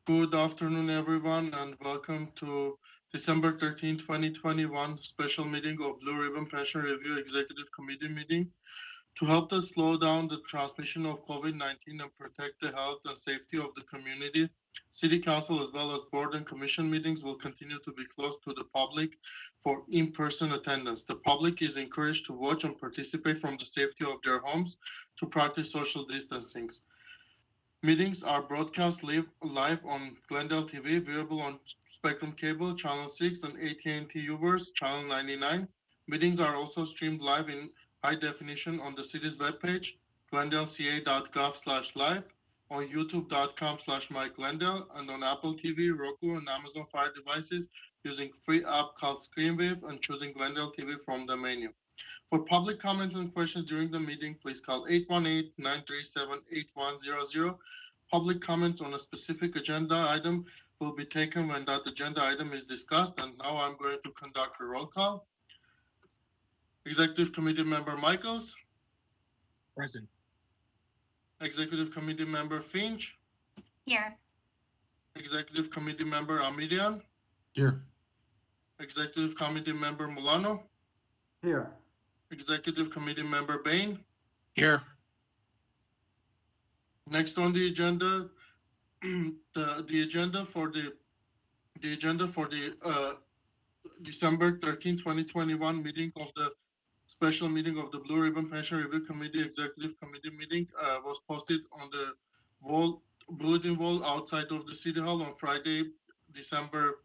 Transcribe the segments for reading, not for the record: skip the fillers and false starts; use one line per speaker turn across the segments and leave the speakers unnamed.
Good afternoon, everyone, and welcome to December 13, 2021 special meeting of Blue Ribbon Pension Review Executive Committee meeting. To help us slow down the transmission of COVID-19 and protect the health and safety of the community, City Council as well as board and commission meetings will continue to be closed to the public for in-person attendance. The public is encouraged to watch and participate from the safety of their homes to practice social distancing. Meetings are broadcast live on Glendale TV, viewable on Spectrum Cable, Channel 6, and AT&T Uverse, Channel 99. Meetings are also streamed live in high definition on the city's webpage, glendaleca.gov/live, on youtube.com/myglendale, and on Apple TV, Roku, and Amazon Fire devices using free app called ScreenWave and choosing Glendale TV from the menu. For public comments and questions during the meeting, please call 818-937-8100. Public comments on a specific agenda item will be taken when that agenda item is discussed. And now I'm going to conduct a roll call. Executive Committee Member Michaels.
Present.
Executive Committee Member Finch.
Here.
Executive Committee Member Amirian.
Here.
Executive Committee Member Mulano.
Here.
Executive Committee Member Bain.
Here.
Next on the agenda, the agenda for the December 13, 2021 meeting of the special meeting of the Blue Ribbon Pension Review Committee Executive Committee meeting was posted on the bulletin wall outside of the City Hall on Friday, December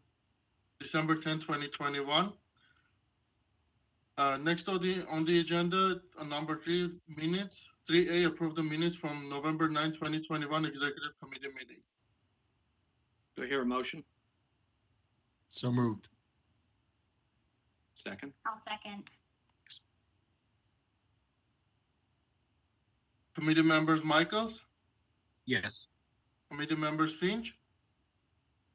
10, 2021. Next on the agenda, number 3, minutes. 3A, approve the minutes from November 9, 2021 Executive Committee meeting.
Do I hear a motion?
So moved.
Second.
I'll second.
Committee members Michaels,
Yes.
committee members Finch,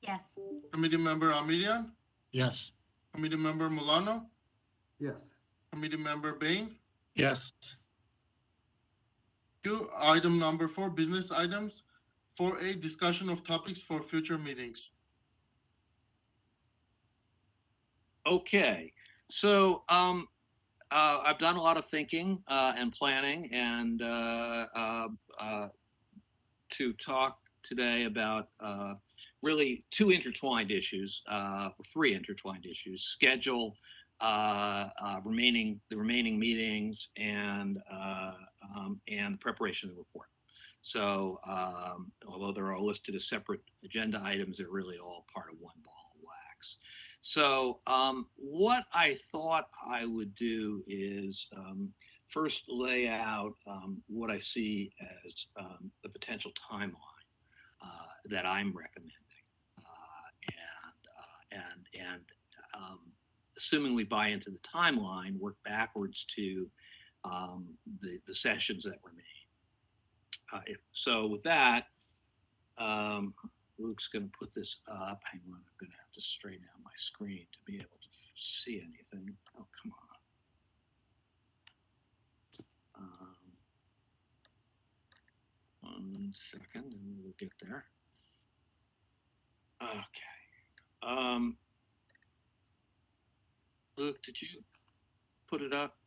Yes.
committee member Amirian,
Yes.
committee member Mulano,
Yes.
committee member Bain.
Yes.
Item number 4, business items. 4A, discussion of topics for future meetings.
Okay. So I've done a lot of thinking and planning and to talk today about really 2 intertwined issues, 3 intertwined issues: schedule, the remaining meetings, and preparation of the report. So although they're all listed as separate agenda items, they're really all part of one ball of wax. So what I thought I would do is first lay out what I see as the potential timeline that I'm recommending, and assuming we buy into the timeline, work backwards to the sessions that remain. So with that, Luke's going to put this up. Hang on, I'm going to have to straighten out my screen to be able to see anything. Oh, come on. 1 second, and we'll get there. Okay. Luke, did you put it up?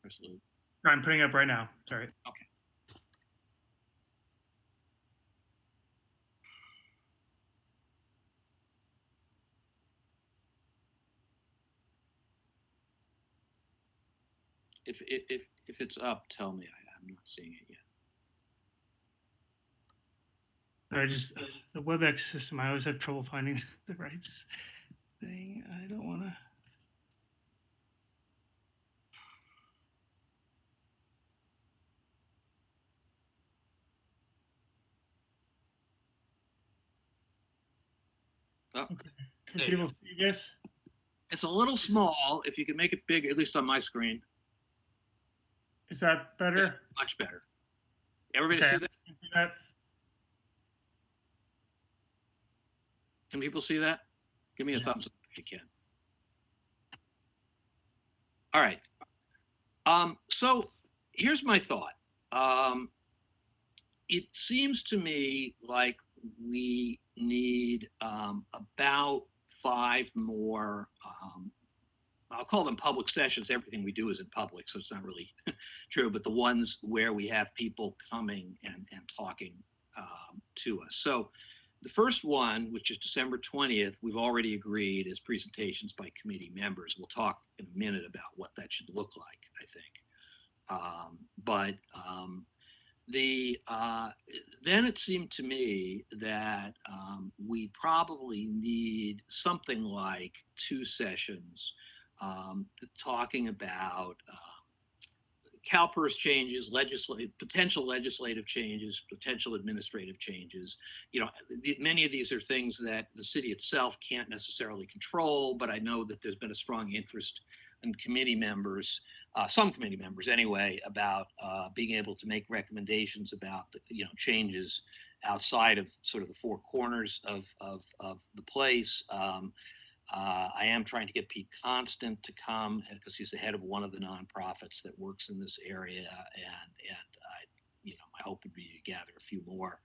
Where's Luke?
I'm putting it up right now. Sorry.
Okay. If it's up, tell me. I'm not seeing it yet.
The WebEx system, I always have trouble finding the right thing. I don't want to.
Oh,
okay. Can people see this?
It's a little small. If you can make it big, at least on my screen.
Is that better?
Yeah, much better. Everybody
okay.
see that?
See that?
Can people see that? Give me a thumbs up if you can. All right. So here's my thought. It seems to me like we need about 5 more. I'll call them public sessions. Everything we do is in public, so it's not really true, but the ones where we have people coming and talking to us. So the first one, which is December 20th, we've already agreed is presentations by committee members. We'll talk in a minute about what that should look like, I think. Then it seemed to me that we probably need something like 2 sessions talking about CalPERS changes, potential legislative changes, potential administrative changes. Many of these are things that the city itself can't necessarily control, but I know that there's been a strong interest in committee members, some committee members anyway, about being able to make recommendations about changes outside of sort of the 4 corners of the place. I am trying to get Pete Constant to come because he's the head of one of the nonprofits that works in this area, and my hope would be to gather a few more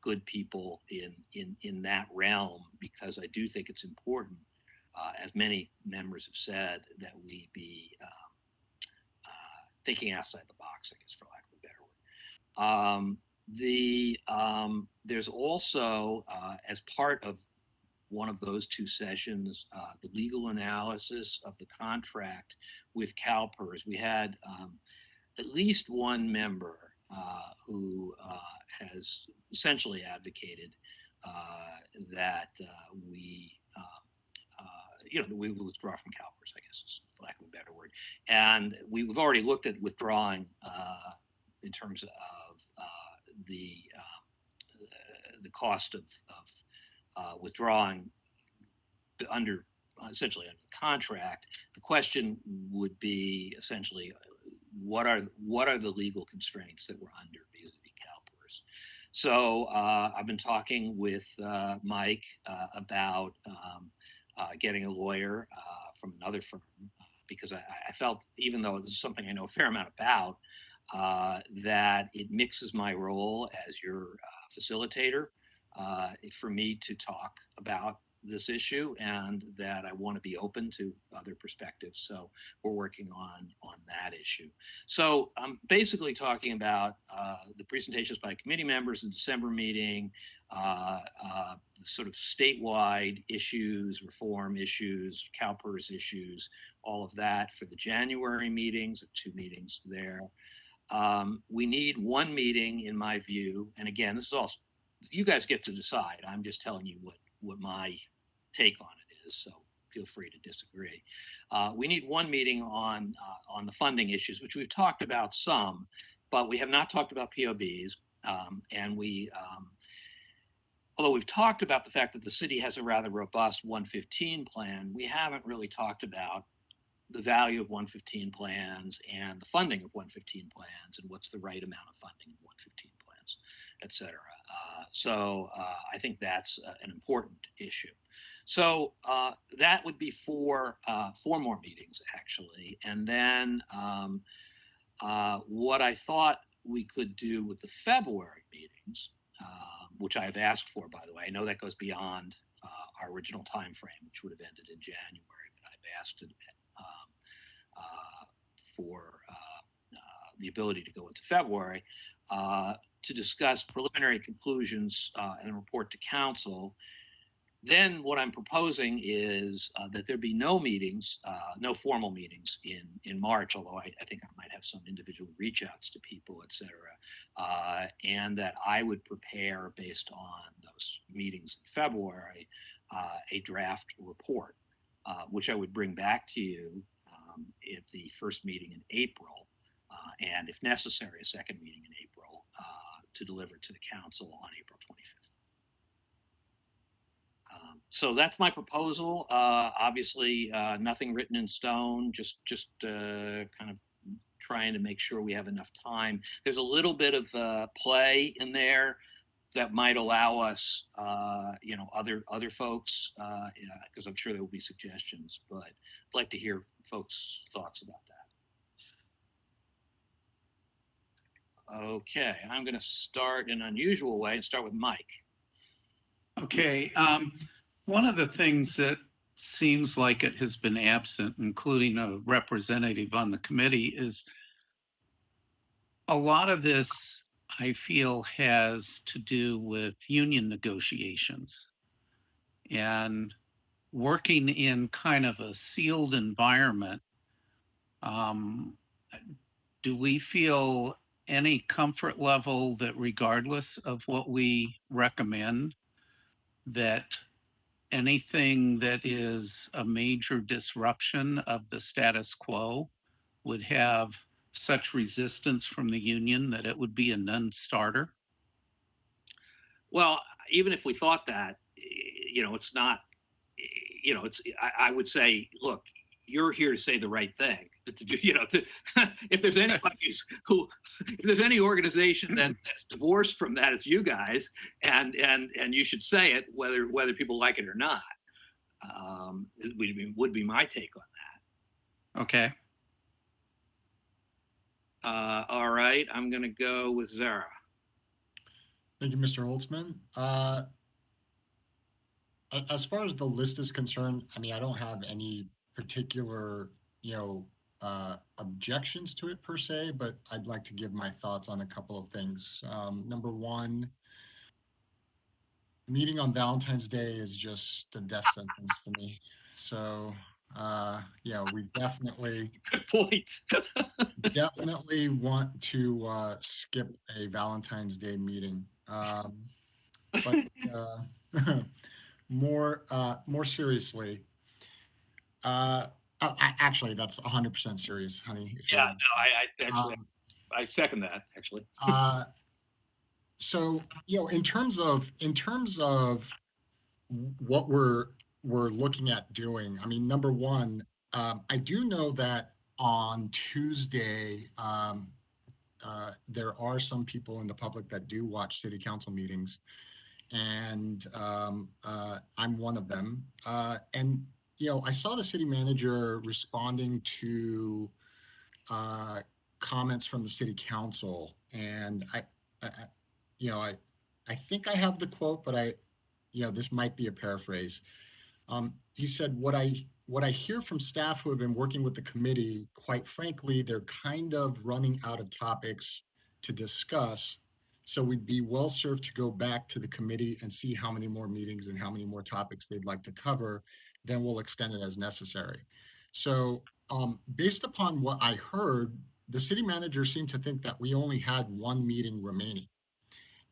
good people in that realm, because I do think it's important, as many members have said, that we be thinking outside the box, I guess, for lack of a better word. There's also, as part of one of those 2 sessions, the legal analysis of the contract with CalPERS. We had at least one member who has essentially advocated that we withdraw from CalPERS, I guess, for lack of a better word. And we've already looked at withdrawing in terms of the cost of withdrawing under essentially under the contract. The question would be essentially, what are the legal constraints that we're under vis-a-vis CalPERS? So I've been talking with Mike about getting a lawyer from another firm, because I felt, even though this is something I know a fair amount about, that it mixes my role as your facilitator for me to talk about this issue, and that I want to be open to other perspectives. So we're working on that issue. So I'm basically talking about the presentations by committee members in the December meeting, sort of statewide issues, reform issues, CalPERS issues, all of that for the January meetings, 2 meetings there. We need 1 meeting, in my view, and again, this is also, you guys get to decide. I'm just telling you what my take on it is, so feel free to disagree. We need 1 meeting on the funding issues, which we've talked about some, but we have not talked about POBs, and although we've talked about the fact that the city has a rather robust 115 plan, we haven't really talked about the value of 115 plans and the funding of 115 plans, and what's the right amount of funding in 115 plans, et cetera. So I think that's an important issue. So that would be 4 more meetings, actually. And then what I thought we could do with the February meetings, which I've asked for, by the way, I know that goes beyond our original time frame, which would have ended in January, but I've asked it for the ability to go into February to discuss preliminary conclusions and report to council. Then what I'm proposing is that there be no meetings, no formal meetings in March, although I think I might have some individual reach outs to people, et cetera, and that I would prepare, based on those meetings in February, a draft report, which I would bring back to you at the first meeting in April, and if necessary, a second meeting in April to deliver to the council on April 25th. So that's my proposal. Obviously, nothing written in stone, just kind of trying to make sure we have enough time. There's a little bit of play in there that might allow us, other folks, because I'm sure there will be suggestions, but I'd like to hear folks' thoughts about that. Okay, I'm going to start in an unusual way and start with Mike.
Okay, one of the things that seems like it has been absent, including a representative on the committee, is a lot of this, I feel, has to do with union negotiations and working in kind of a sealed environment. Um, do we feel any comfort level that regardless of what we recommend, that anything that is a major disruption of the status quo would have such resistance from the union that it would be a non-starter?
Well, even if we thought that, it's not, I would say, look, you're here to say the right thing. If there's anybody if there's any organization that's divorced from that, it's you guys, and you should say it, whether people like it or not. Would be my take on
Okay.
that. All right, I'm going to go with Zara.
Thank you, Mr. Holtzman. As far as the list is concerned, I mean, I don't have any particular, objections to it per se, but I'd like to give my thoughts on a couple of things. Number one, meeting on Valentine's Day is just a death sentence for me. So, yeah, we definitely
Good point.
definitely want to skip a Valentine's Day meeting. But more seriously, actually, that's 100% serious, honey. If
Yeah,
you're,
no, I actually
um,
I second that actually.
uh, so in terms of what we're looking at doing, I mean, number one, I do know that on Tuesday, there are some people in the public that do watch city council meetings, and I'm one of them. And I saw the city manager responding to uh, comments from the city council, and I you know, I think I have the quote, but this might be a paraphrase. He said, what I hear from staff who have been working with the committee, quite frankly, they're kind of running out of topics to discuss. So we'd be well served to go back to the committee and see how many more meetings and how many more topics they'd like to cover. Then we'll extend it as necessary. So based upon what I heard, the city manager seemed to think that we only had one meeting remaining.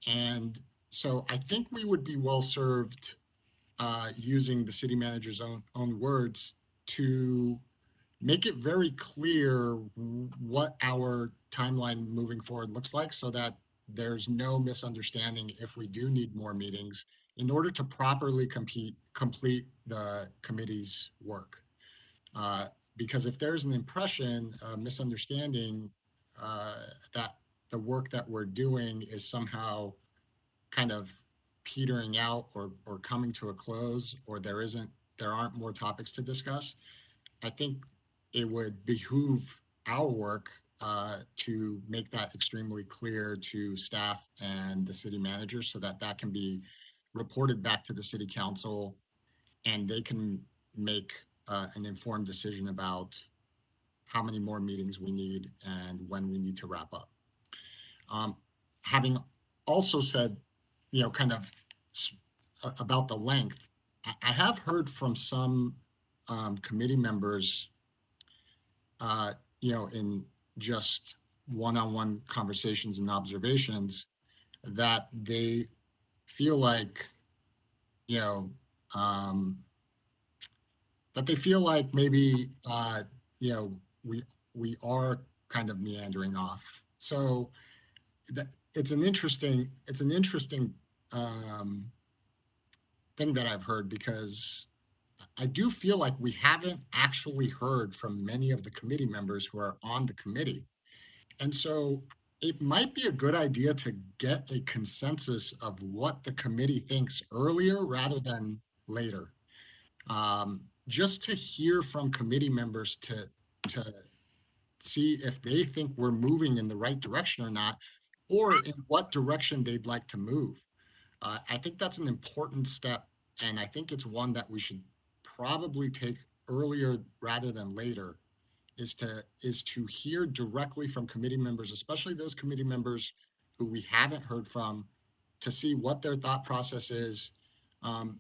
And so I think we would be well served using the city manager's own words to make it very clear what our timeline moving forward looks like so that there's no misunderstanding if we do need more meetings in order to properly complete the committee's work. Because if there's an impression, a misunderstanding uh, that the work that we're doing is somehow kind of petering out or coming to a close, or there aren't more topics to discuss, I think it would behoove our work to make that extremely clear to staff and the city manager so that that can be reported back to the city council and they can make an informed decision about how many more meetings we need and when we need to wrap up. Um, Having also said, kind of about the length, I have heard from some committee members, in just one-on-one conversations and observations, that they feel like, you know, um, maybe, we are kind of meandering off. So that it's an interesting um, thing that I've heard because I do feel like we haven't actually heard from many of the committee members who are on the committee. And so it might be a good idea to get a consensus of what the committee thinks earlier rather than later. Just to hear from committee members to see if they think we're moving in the right direction or not, or in what direction they'd like to move. I think that's an important step, and I think it's one that we should probably take earlier rather than later, is to hear directly from committee members, especially those committee members who we haven't heard from, to see what their thought process is.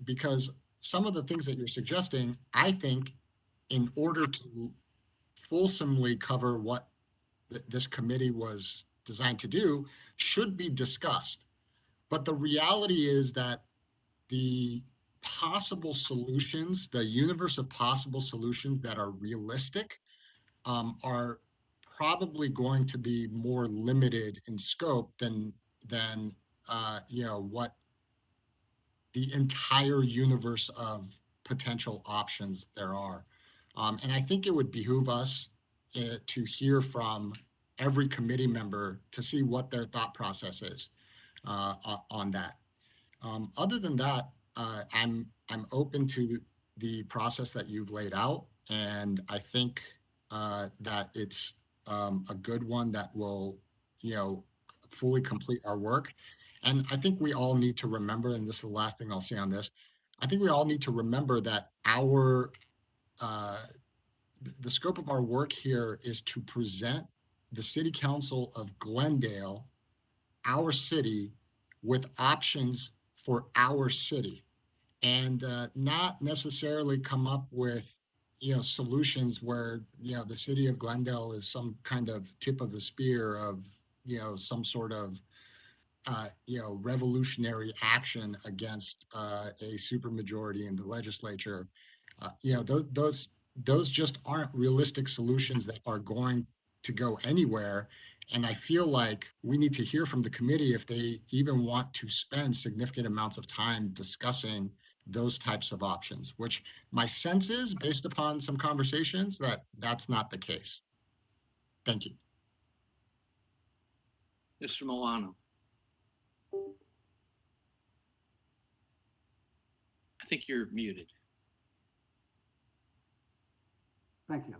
Because some of the things that you're suggesting, I think, in order to fulsomely cover what this committee was designed to do, should be discussed. But the reality is that the possible solutions, the universe of possible solutions that are realistic, are probably going to be more limited in scope than what the entire universe of potential options there are. And I think it would behoove us to hear from every committee member to see what their thought process is on that. Other than that, I'm open to the process that you've laid out, and I think that it's a good one that will, you know, fully complete our work. And I think we all need to remember, and this is the last thing I'll say on this. I think we all need to remember that uh, the scope of our work here is to present the City Council of Glendale, our city, with options for our city, and not necessarily come up with solutions where the city of Glendale is some kind of tip of the spear of some sort of revolutionary action against a supermajority in the legislature. Those just aren't realistic solutions that are going to go anywhere. And I feel like we need to hear from the committee if they even want to spend significant amounts of time discussing those types of options, which my sense is, based upon some conversations, that that's not the case. Thank you.
Mr. Milano. I think you're muted.
Thank you.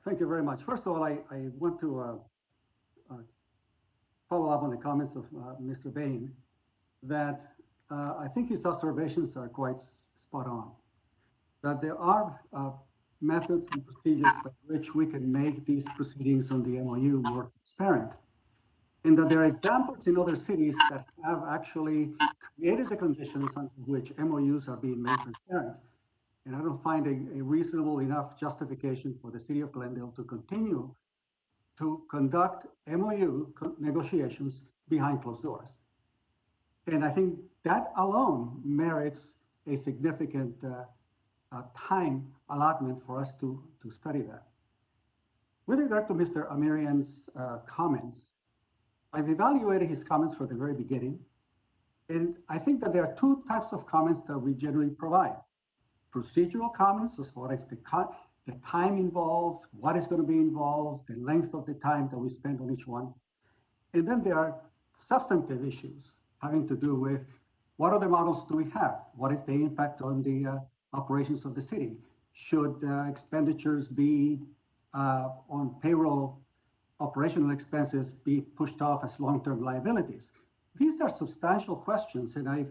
Thank you very much. First of all, I want to follow up on the comments of Mr. Bain, that I think his observations are quite spot on, that there are methods and procedures by which we can make these proceedings on the MOU more transparent, and that there are examples in other cities that have actually created the conditions under which MOUs are being made transparent. And I don't find a reasonable enough justification for the city of Glendale to continue to conduct MOU negotiations behind closed doors. And I think that alone merits a significant time allotment for us to study that. With regard to Mr. Amirian's comments, I've evaluated his comments from the very beginning, and I think that there are two types of comments that we generally provide. Procedural comments, as far as the time involved, what is going to be involved, the length of the time that we spend on each one. And then there are substantive issues having to do with what other models do we have? What is the impact on the operations of the city? Should expenditures be on payroll operational expenses be pushed off as long-term liabilities? These are substantial questions, and I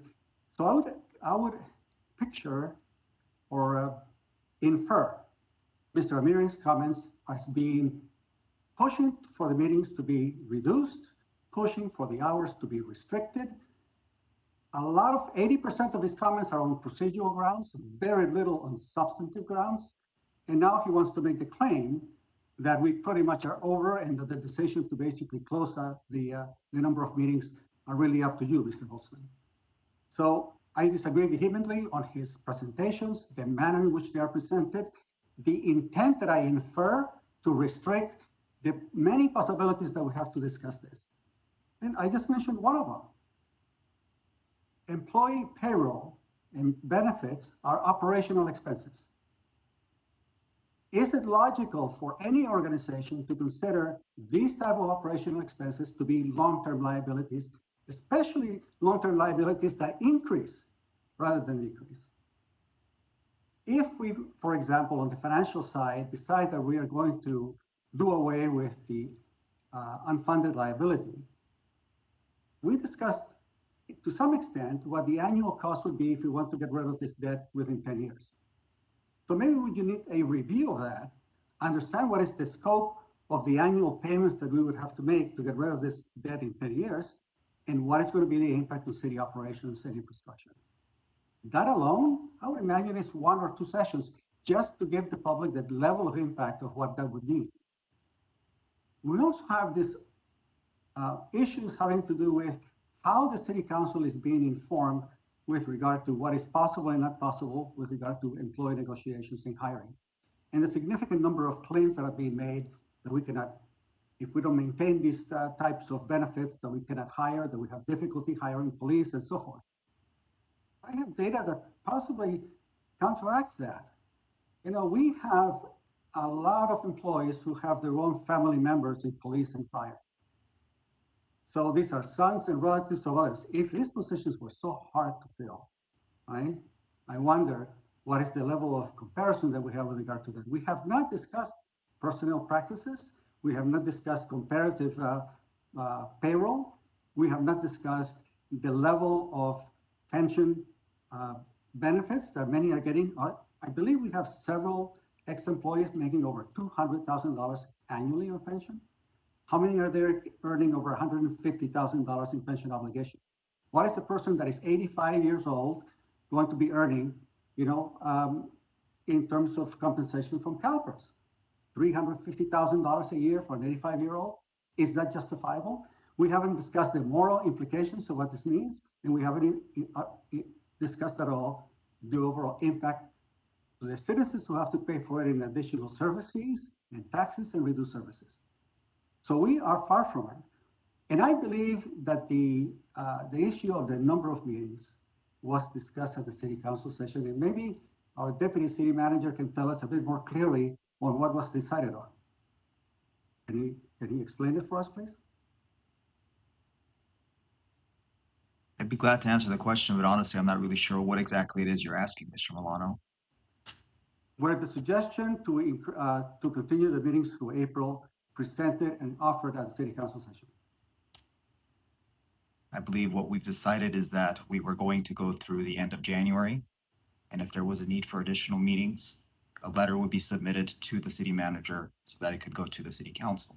would picture or infer Mr. Amirian's comments as being pushing for the meetings to be reduced, pushing for the hours to be restricted. A lot of 80% of his comments are on procedural grounds, very little on substantive grounds. And now he wants to make the claim that we pretty much are over and that the decision to basically close the number of meetings are really up to you, Mr. Holtzman. So I disagree vehemently on his presentations, the manner in which they are presented, the intent that I infer to restrict the many possibilities that we have to discuss this. And I just mentioned one of them. Employee payroll and benefits are operational expenses. Is it logical for any organization to consider these type of operational expenses to be long-term liabilities, especially long-term liabilities that increase rather than decrease? If we, for example, on the financial side, decide that we are going to do away with the unfunded liability, we discussed to some extent, what the annual cost would be if we want to get rid of this debt within 10 years. So maybe we need a review of that, understand what is the scope of the annual payments that we would have to make to get rid of this debt in 10 years, and what is going to be the impact on city operations and infrastructure. That alone, I would imagine, is 1 or 2 sessions just to give the public the level of impact of what that would mean. We also have these issues having to do with how the city council is being informed with regard to what is possible and not possible with regard to employee negotiations and hiring. And the significant number of claims that are being made that we cannot, if we don't maintain these types of benefits, that we cannot hire, that we have difficulty hiring police and so forth. I have data that possibly counteracts that. You know, we have a lot of employees who have their own family members in police and fire. So these are sons and relatives of others. If these positions were so hard to fill, right, I wonder what is the level of comparison that we have with regard to that. We have not discussed personnel practices. We have not discussed comparative payroll. We have not discussed the level of pension benefits that many are getting. I believe we have several ex-employees making over $200,000 annually on pension. How many are there earning over $150,000 in pension obligation? What is a person that is 85 years old going to be earning, you know, in terms of compensation from CalPERS? $350,000 a year for an 85-year-old? Is that justifiable? We haven't discussed the moral implications of what this means, and we haven't discussed at all the overall impact to the citizens who have to pay for it in additional service fees and taxes and reduced services. So we are far from it. And I believe that the issue of the number of meetings was discussed at the city council session, and maybe our deputy city manager can tell us a bit more clearly on what was decided on. Can he explain it for us, please?
I'd be glad to answer the question, but honestly, I'm not really sure what exactly it is you're asking, Mr. Milano.
Where the suggestion to continue the meetings through April presented and offered at the city council session?
I believe what we've decided is that we were going to go through the end of January, and if there was a need for additional meetings, a letter would be submitted to the city manager so that it could go to the city council.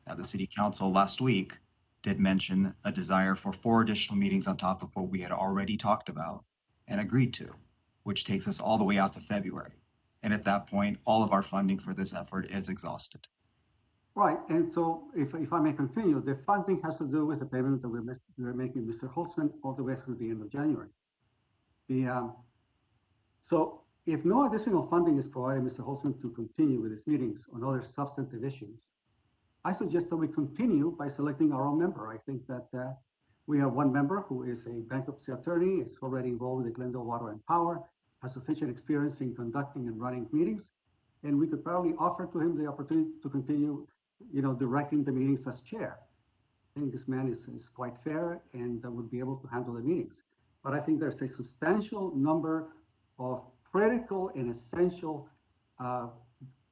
Now, the city council last week did mention a desire for 4 additional meetings on top of what we had already talked about and agreed to, which takes us all the way out to February. And at that point, all of our funding for this effort is exhausted.
Right, and so if I may continue, the funding has to do with the payment that we're making Mr. Holtzman all the way through the end of January. So if no additional funding is provided, Mr. Holtzman, to continue with his meetings on other substantive issues, I suggest that we continue by selecting our own member. I think that we have one member who is a bankruptcy attorney, is already involved with the Glendale Water and Power, has sufficient experience in conducting and running meetings, and we could probably offer to him the opportunity to continue, you know, directing the meetings as chair. I think this man is quite fair and would be able to handle the meetings. But I think there's a substantial number of critical and essential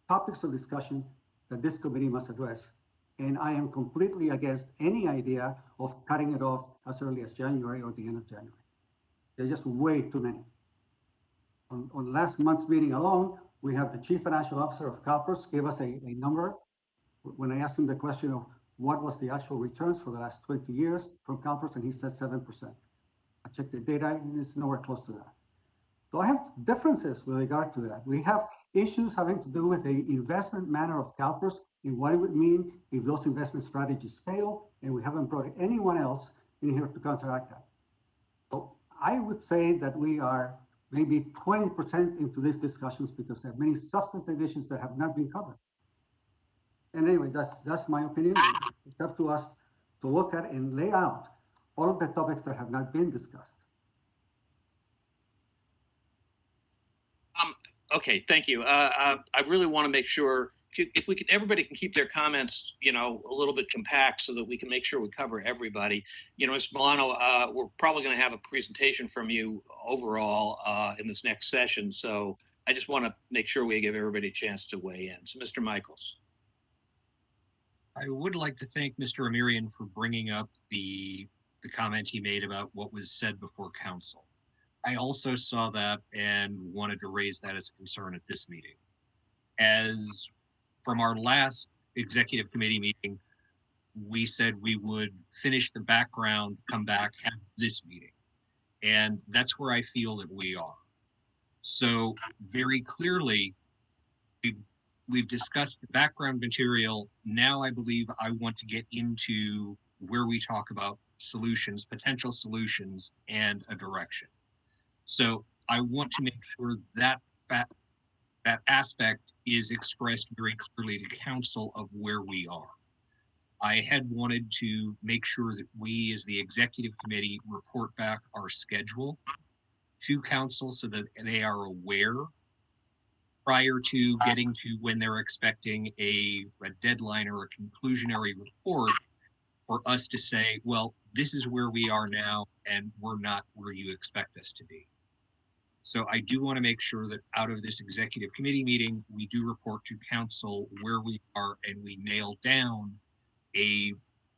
topics of discussion that this committee must address. And I am completely against any idea of cutting it off as early as January or the end of January. There's just way too many. On last month's meeting alone, we have the chief financial officer of CalPERS gave us a number. When I asked him the question of what was the actual returns for the last 20 years from CalPERS, and he said 7%. I checked the data, and it's nowhere close to that. So I have differences with regard to that. We have issues having to do with the investment manner of CalPERS and what it would mean if those investment strategies fail, and we haven't brought anyone else in here to counteract that. So I would say that we are maybe 20% into these discussions because there are many substantive issues that have not been covered. And anyway, that's my opinion. It's up to us to look at and lay out all of the topics that have not been discussed.
Okay, thank you. I really want to make sure if we can, everybody can keep their comments, you know, a little bit compact so that we can make sure we cover everybody. You know, Mr. Milano, we're probably going to have a presentation from you overall in this next session. So I just want to make sure we give everybody a chance to weigh in. So, Mr. Michaels.
I would like to thank Mr. Amirian for bringing up the the comment he made about what was said before council. I also saw that and wanted to raise that as a concern at this meeting. As from our last executive committee meeting, we said we would finish the background, come back, have this meeting. And that's where I feel that we are. So very clearly, we've discussed the background material. Now I believe I want to get into where we talk about solutions, potential solutions, and a direction. So I want to make sure that that aspect is expressed very clearly to council of where we are. I had wanted to make sure that we as the executive committee report back our schedule to council so that they are aware prior to getting to when they're expecting a deadline or a conclusionary report for us to say, well, this is where we are now and we're not where you expect us to be. So I do want to make sure that out of this executive committee meeting, we do report to council where we are and we nail down a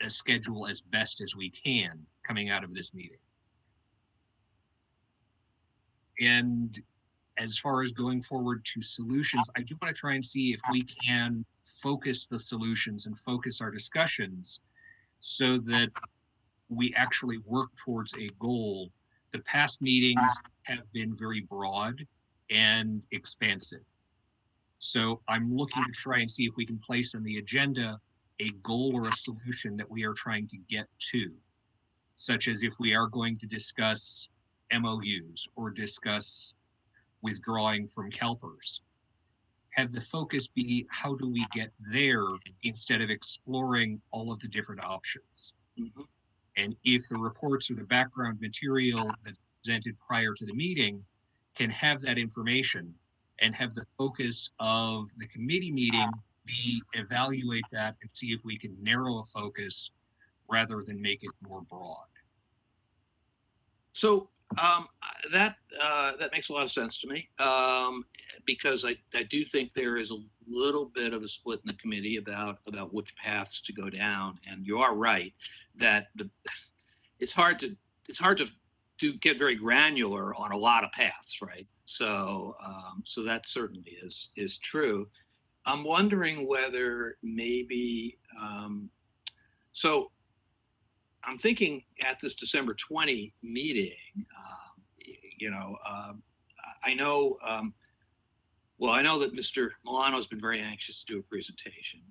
schedule as best as we can coming out of this meeting. And as far as going forward to solutions, I do want to try and see if we can focus the solutions and focus our discussions so that we actually work towards a goal. The past meetings have been very broad and expansive. So I'm looking to try and see if we can place on the agenda a goal or a solution that we are trying to get to, such as if we are going to discuss MOUs or discuss withdrawing from CalPERS. Have the focus be how do we get there instead of exploring all of the different options.
Mhm.
And if the reports or the background material that's presented prior to the meeting can have that information and have the focus of the committee meeting be evaluate that and see if we can narrow a focus rather than make it more broad.
So that makes a lot of sense to me because I do think there is a little bit of a split in the committee about which paths to go down. And you are right that it's hard to get very granular on a lot of paths, right? So so that certainly is true. I'm wondering whether maybe so I'm thinking at this December 20 meeting, you know, I know, well, I know that Mr. Milano has been very anxious to do a presentation.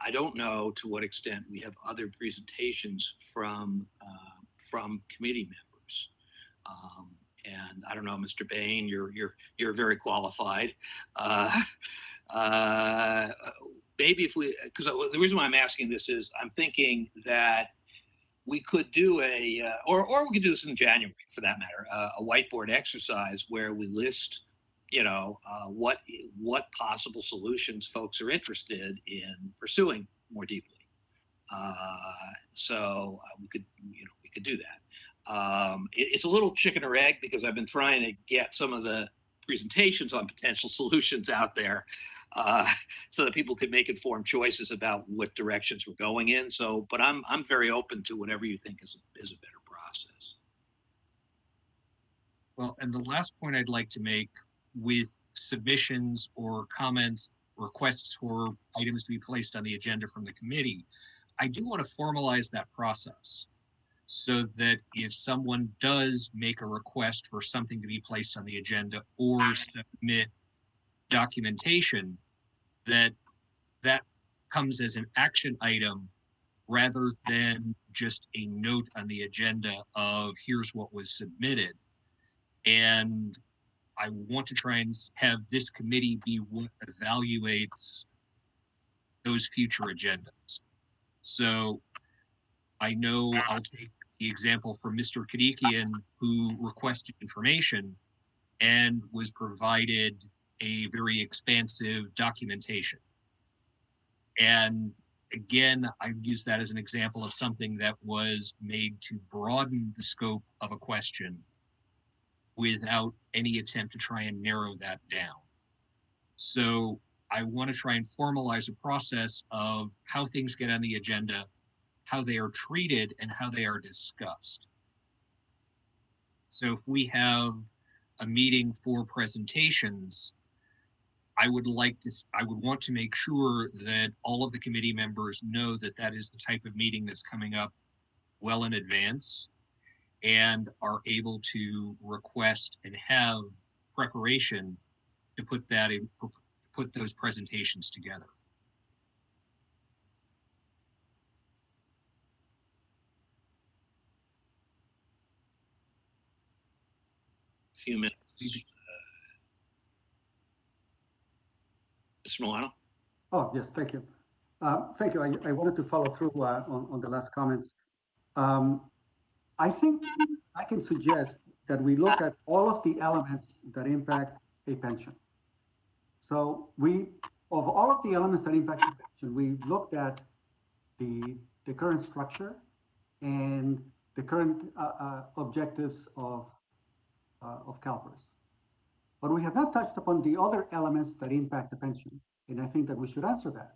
I don't know to what extent we have other presentations from committee members. And I don't know, Mr. Bain, you're very qualified. Maybe if we, because the reason why I'm asking this is I'm thinking that we could do or we could do this in January for that matter, a whiteboard exercise where we list, you know, what possible solutions folks are interested in pursuing more deeply. So we could do that. It's a little chicken or egg because I've been trying to get some of the presentations on potential solutions out there so that people could make informed choices about what directions we're going in. So, but I'm very open to whatever you think is a better process.
Well, and the last point I'd like to make with submissions or comments, requests for items to be placed on the agenda from the committee, I do want to formalize that process so that if someone does make a request for something to be placed on the agenda or submit documentation, that comes as an action item rather than just a note on the agenda of here's what was submitted. And I want to try and have this committee be what evaluates those future agendas. So I know I'll take the example from Mr. Kadikian, who requested information and was provided a very expansive documentation. And again, I use that as an example of something that was made to broaden the scope of a question without any attempt to try and narrow that down. So I want to try and formalize a process of how things get on the agenda, how they are treated and how they are discussed. So if we have a meeting for presentations, I would want to make sure that all of the committee members know that that is the type of meeting that's coming up well in advance and are able to request and have preparation to put those presentations together.
Few minutes. Mr. Milano?
Oh, yes, thank you. Thank you. I wanted to follow through on the last comments. I think I can suggest that we look at all of the elements that impact a pension. So of all of the elements that impact a pension, we looked at the current structure and the current objectives of CalPERS. But we have not touched upon the other elements that impact the pension, and I think that we should answer that.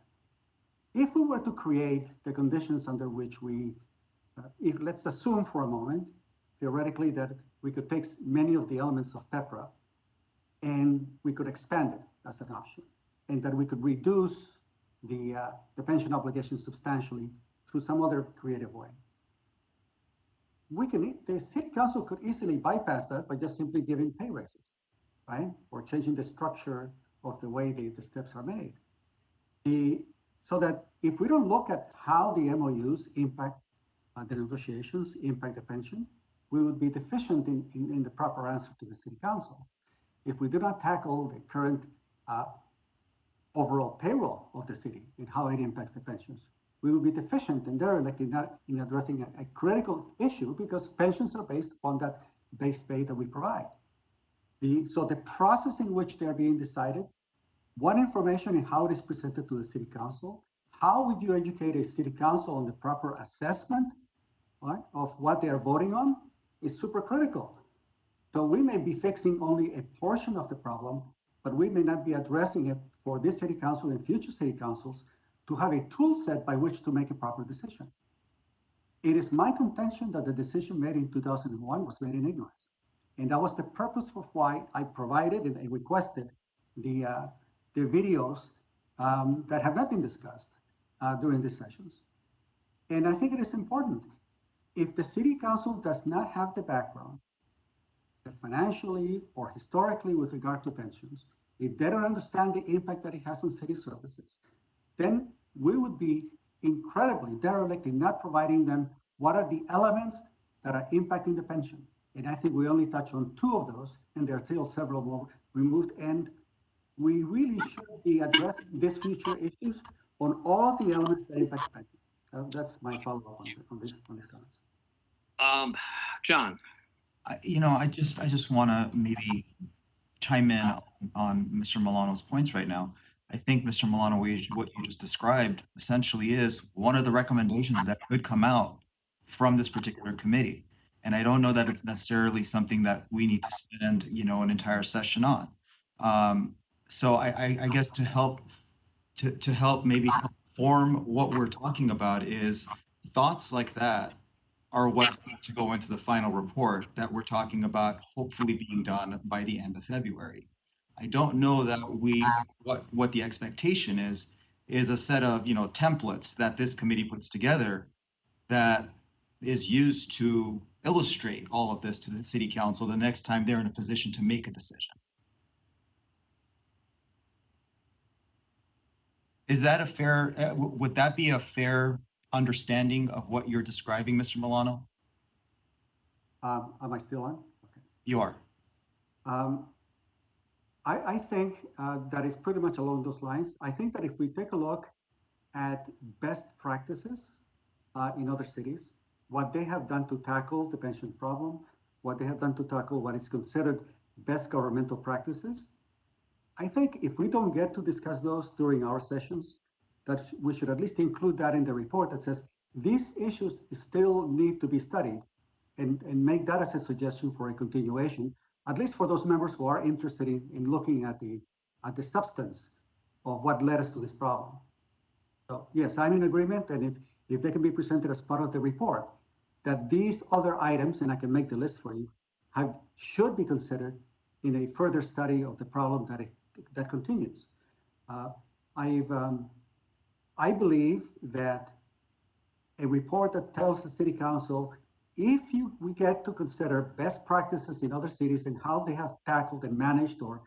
If we were to create the conditions under which let's assume for a moment, theoretically, that we could take many of the elements of PEPRA and we could expand it as an option, and that we could reduce the pension obligation substantially through some other creative way. The city council could easily bypass that by just simply giving pay raises, right? Or changing the structure of the way the steps are made. So that if we don't look at how the MOUs impact the negotiations, impact the pension, we would be deficient in the proper answer to the city council. If we do not tackle the current overall payroll of the city and how it impacts the pensions, we will be deficient and derelict in addressing a critical issue, because pensions are based on that base pay that we provide. So the process in which they're being decided, what information and how it is presented to the city council, how would you educate a city council on the proper assessment, right, of what they are voting on, is super critical. So we may be fixing only a portion of the problem, but we may not be addressing it for this city council and future city councils to have a tool set by which to make a proper decision. It is my contention that the decision made in 2001 was made in ignorance. And that was the purpose of why I provided and I requested the videos that have not been discussed during these sessions. And I think it is important. If the city council does not have the background, financially or historically with regard to pensions, if they don't understand the impact that it has on city services, then we would be incredibly derelict in not providing them what are the elements that are impacting the pension. And I think we only touch on 2 of those, and there are still several more removed. And we really should be addressing these future issues on all the elements that impact the pension. That's my follow-up on these comments.
John?
I just want to maybe chime in on Mr. Milano's points right now. I think, Mr. Milano, what you just described essentially is one of the recommendations that could come out from this particular committee. And I don't know that it's necessarily something that we need to spend, an entire session on. So I guess to help maybe help form what we're talking about is thoughts like that are what's going to go into the final report that we're talking about hopefully being done by the end of February. I don't know that what the expectation is a set of, templates that this committee puts together that is used to illustrate all of this to the city council the next time they're in a position to make a decision. Is that would that be a fair understanding of what you're describing, Mr. Milano?
Am I still on? Okay.
You are.
I think that is pretty much along those lines. I think that if we take a look at best practices in other cities, what they have done to tackle the pension problem, what they have done to tackle what is considered best governmental practices, I think if we don't get to discuss those during our sessions, that we should at least include that in the report that says these issues still need to be studied, and make that as a suggestion for a continuation, at least for those members who are interested in looking at the substance of what led us to this problem. So yes, I'm in agreement. And if they can be presented as part of the report, that these other items, and I can make the list for you, should be considered in a further study of the problem that continues. I believe that a report that tells the city council, if we get to consider best practices in other cities and how they have tackled and managed or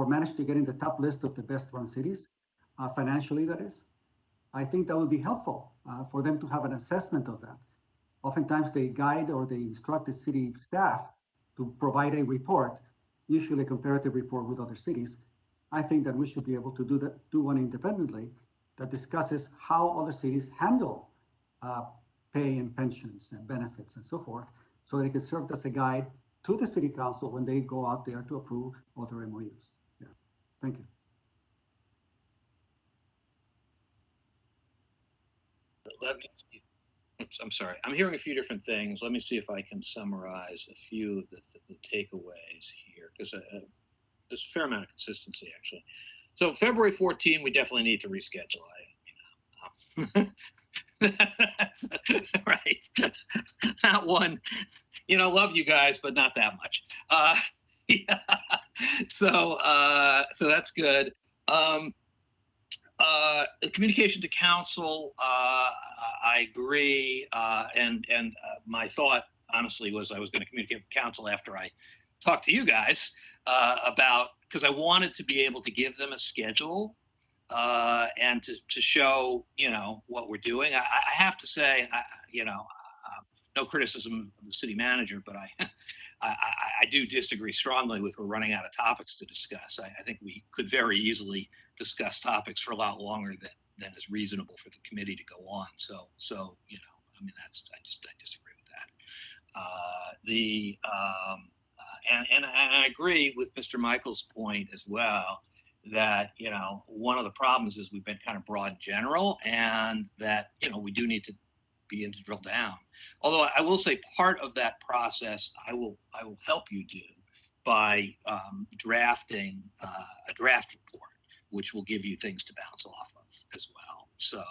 managed to get in the top list of the best run cities, financially that is, I think that would be helpful for them to have an assessment of that. Oftentimes they guide or they instruct the city staff to provide a report, usually a comparative report with other cities. I think that we should be able to do one independently that discusses how other cities handle pay and pensions and benefits and so forth, so that it can serve as a guide to the city council when they go out there to approve other MOUs. Yeah. Thank you.
Let me see. Oops, I'm sorry. I'm hearing a few different things. Let me see if I can summarize a few of the takeaways here, because there's a fair amount of consistency, actually. So February 14, we definitely need to reschedule. That's right. That one, love you guys, but not that much. Yeah. So that's good. Communication to council, I agree. And my thought, honestly, was I was going to communicate with council after I talked to you guys because I wanted to be able to give them a schedule and to show, what we're doing. I have to say, no criticism of the city manager, but I do disagree strongly with we're running out of topics to discuss. I think we could very easily discuss topics for a lot longer than is reasonable for the committee to go on. So I disagree with that. And I agree with Mr. Michael's point as well that one of the problems is we've been kind of broad general, and that we do need to begin to drill down. Although I will say part of that process I will help you do by drafting a draft report, which will give you things to bounce off of as well. So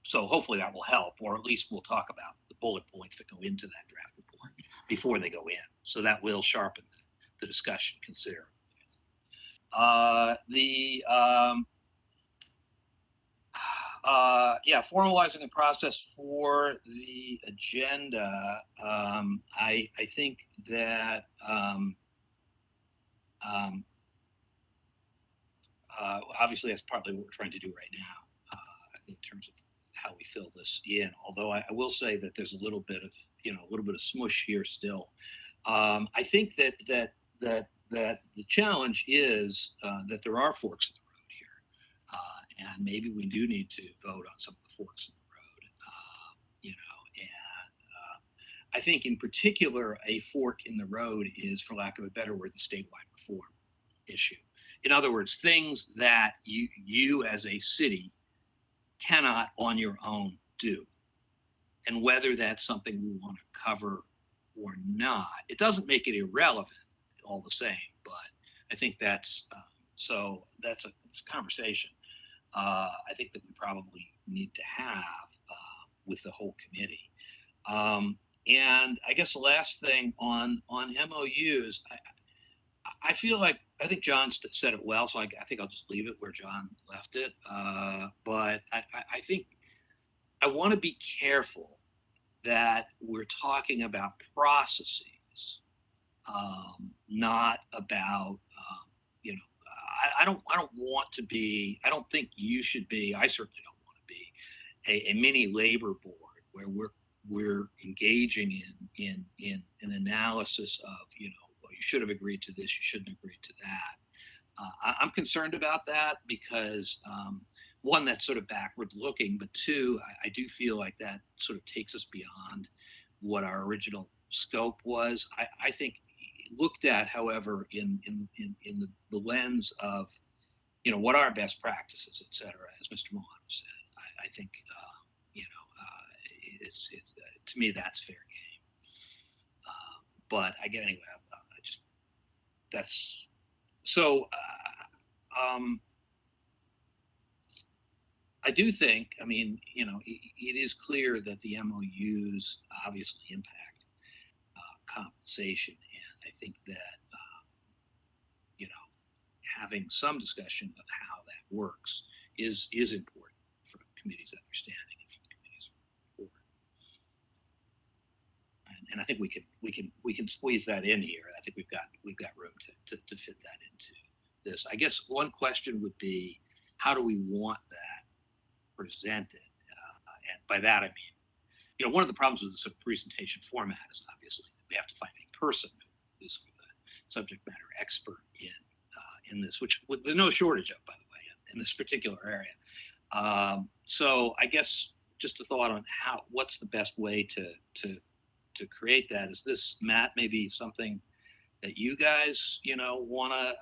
so hopefully that will help, or at least we'll talk about the bullet points that go into that draft report before they go in. So that will sharpen the discussion considerably. Formalizing the process for the agenda. I think that obviously that's partly what we're trying to do right now in terms of how we fill this in. Although I will say that there's a little bit of smush here still. I think that the challenge is that there are forks in the road here, and maybe we do need to vote on some of the forks in the road. I think in particular a fork in the road is, for lack of a better word, the statewide reform issue. In other words, things that you as a city cannot on your own do, and whether that's something we want to cover or not. It doesn't make it irrelevant all the same, but I think that's a conversation I think that we probably need to have with the whole committee. And I guess the last thing on MOUs, I feel like, I think John said it well, so I think I'll just leave it where John left it. But I think I want to be careful that we're talking about processes, not about, I don't want to be, I don't think you should be, I certainly don't want to be a mini labor board where we're engaging in an analysis of, well, you should have agreed to this, you shouldn't have agreed to that. I'm concerned about that because one, that's sort of backward looking, but two, I do feel like that sort of takes us beyond what our original scope was. I think looked at, however, in the lens of, what are best practices, et cetera, as Mr. Milano said, I think, it's to me, that's fair game. But again, anyway, I just, that's, so, I do think, I mean, you know, it is clear that the MOUs obviously impact compensation, and I think that you know, having some discussion of how that works is important for the committee's understanding and for the committee's report. And I think we can squeeze that in here. I think we've got room to fit that into this. I guess one question would be, how do we want that presented? And by that I mean, you know, one of the problems with the presentation format is obviously that we have to find a person who is sort of the subject matter expert in this, which there's no shortage of, by the way, in this particular area. So I guess just a thought on what's the best way to create that. Is this, Matt, maybe something that you guys, you know, want to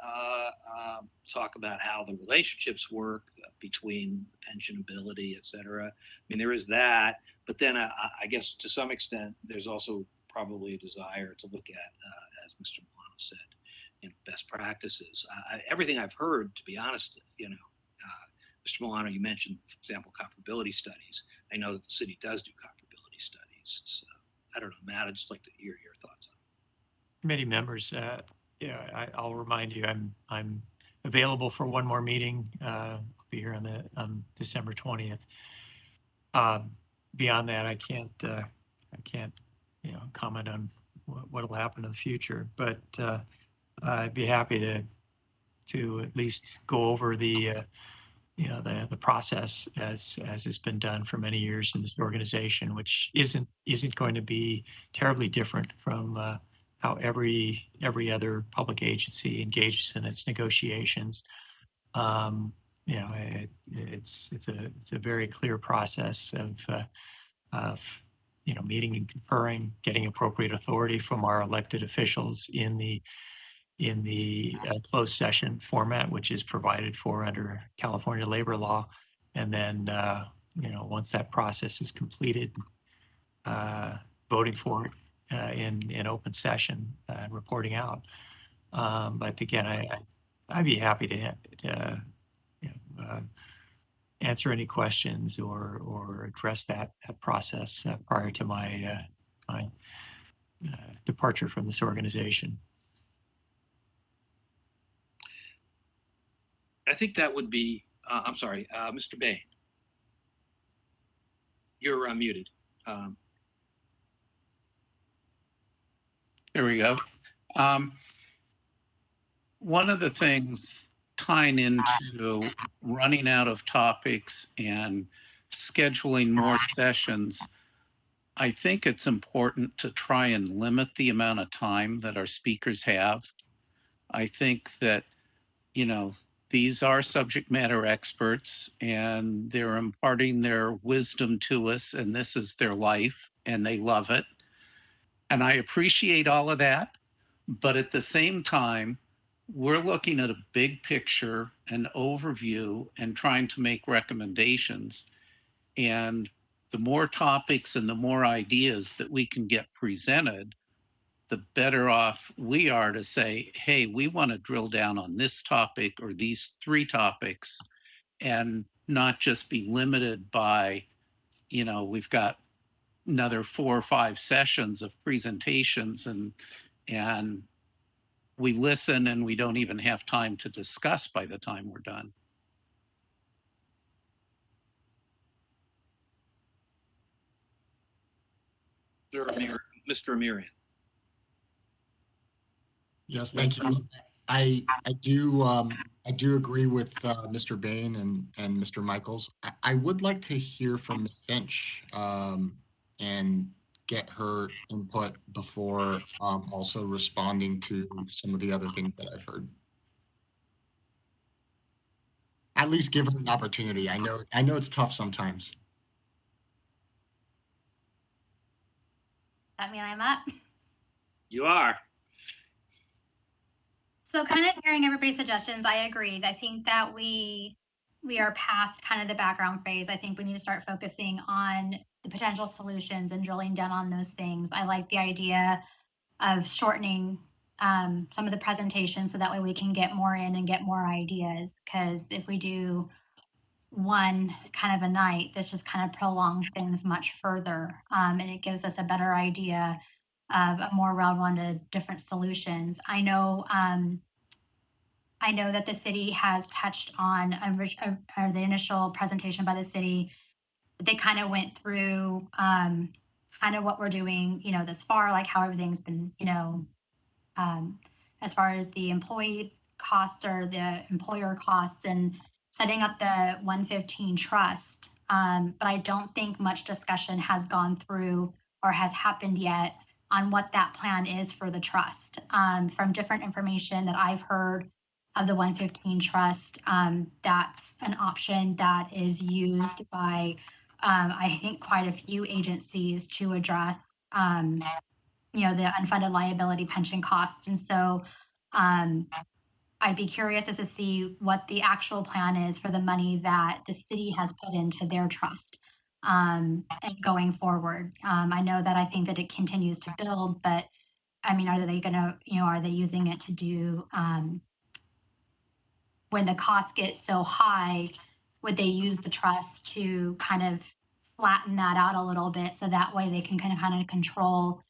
talk about how the relationships work between pensionability, et cetera? I mean, there is that, but then I guess to some extent, there's also probably a desire to look at, as Mr. Milano said, you know, best practices. Everything I've heard, to be honest, you know, Mr. Milano, you mentioned, for example, comparability studies. I know that the city does do comparability studies. So I don't know, Matt, I'd just like to hear your thoughts on it.
Committee members, I'll remind you, I'm available for one more meeting. I'll be here on December 20th. Beyond that, I can't, you know, comment on what will happen in the future. But I'd be happy to at least go over the you know, the process as it's been done for many years in this organization, which isn't going to be terribly different from how every other public agency engages in its negotiations. You know, it's a very clear process of you know, meeting and conferring, getting appropriate authority from our elected officials in the closed session format, which is provided for under California labor law. And then, you know, once that process is completed, voting for it in open session and reporting out. But again, I'd be happy to you know, answer any questions or address that process prior to my departure from this organization.
I think that would be, I'm sorry, Mr. Bain. You're muted.
There we go. One of the things tying into running out of topics and scheduling more sessions, I think it's important to try and limit the amount of time that our speakers have. I think that, you know, these are subject matter experts and they're imparting their wisdom to us, and this is their life and they love it. And I appreciate all of that. But at the same time, we're looking at a big picture, an overview, and trying to make recommendations. And the more topics and the more ideas that we can get presented, the better off we are to say, hey, we want to drill down on this topic or these 3 topics, and not just be limited by, you know, we've got another 4 or 5 sessions of presentations and we listen and we don't even have time to discuss by the time we're done.
Mr. Amirian.
Yes, thank you. I do agree with Mr. Bain and Mr. Michaels. I would like to hear from Ms. Finch and get her input before also responding to some of the other things that I've heard. At least give her an opportunity. I know it's tough sometimes.
That mean I'm up?
You are.
So kind of hearing everybody's suggestions, I agree. I think that we are past kind of the background phase. I think we need to start focusing on the potential solutions and drilling down on those things. I like the idea of shortening some of the presentations so that way we can get more in and get more ideas. Because if we do one kind of a night. This just kind of prolongs things much further. And it gives us a better idea of a more well-rounded different solutions. I know that the city has touched on the initial presentation by the city. They kind of went through kind of what we're doing, this far, like how everything's been, as far as the employee costs or the employer costs and setting up the 115 trust. But I don't think much discussion has gone through or has happened yet on what that plan is for the trust. From different information that I've heard of the 115 trust, that's an option that is used by, I think, quite a few agencies to address the unfunded liability pension costs. And so I'd be curious as to see what the actual plan is for the money that the city has put into their trust and going forward. I know that I think that it continues to build, but I mean, are they going to, are they using it to do when the costs get so high, would they use the trust to kind of flatten that out a little bit so that way they can kind of control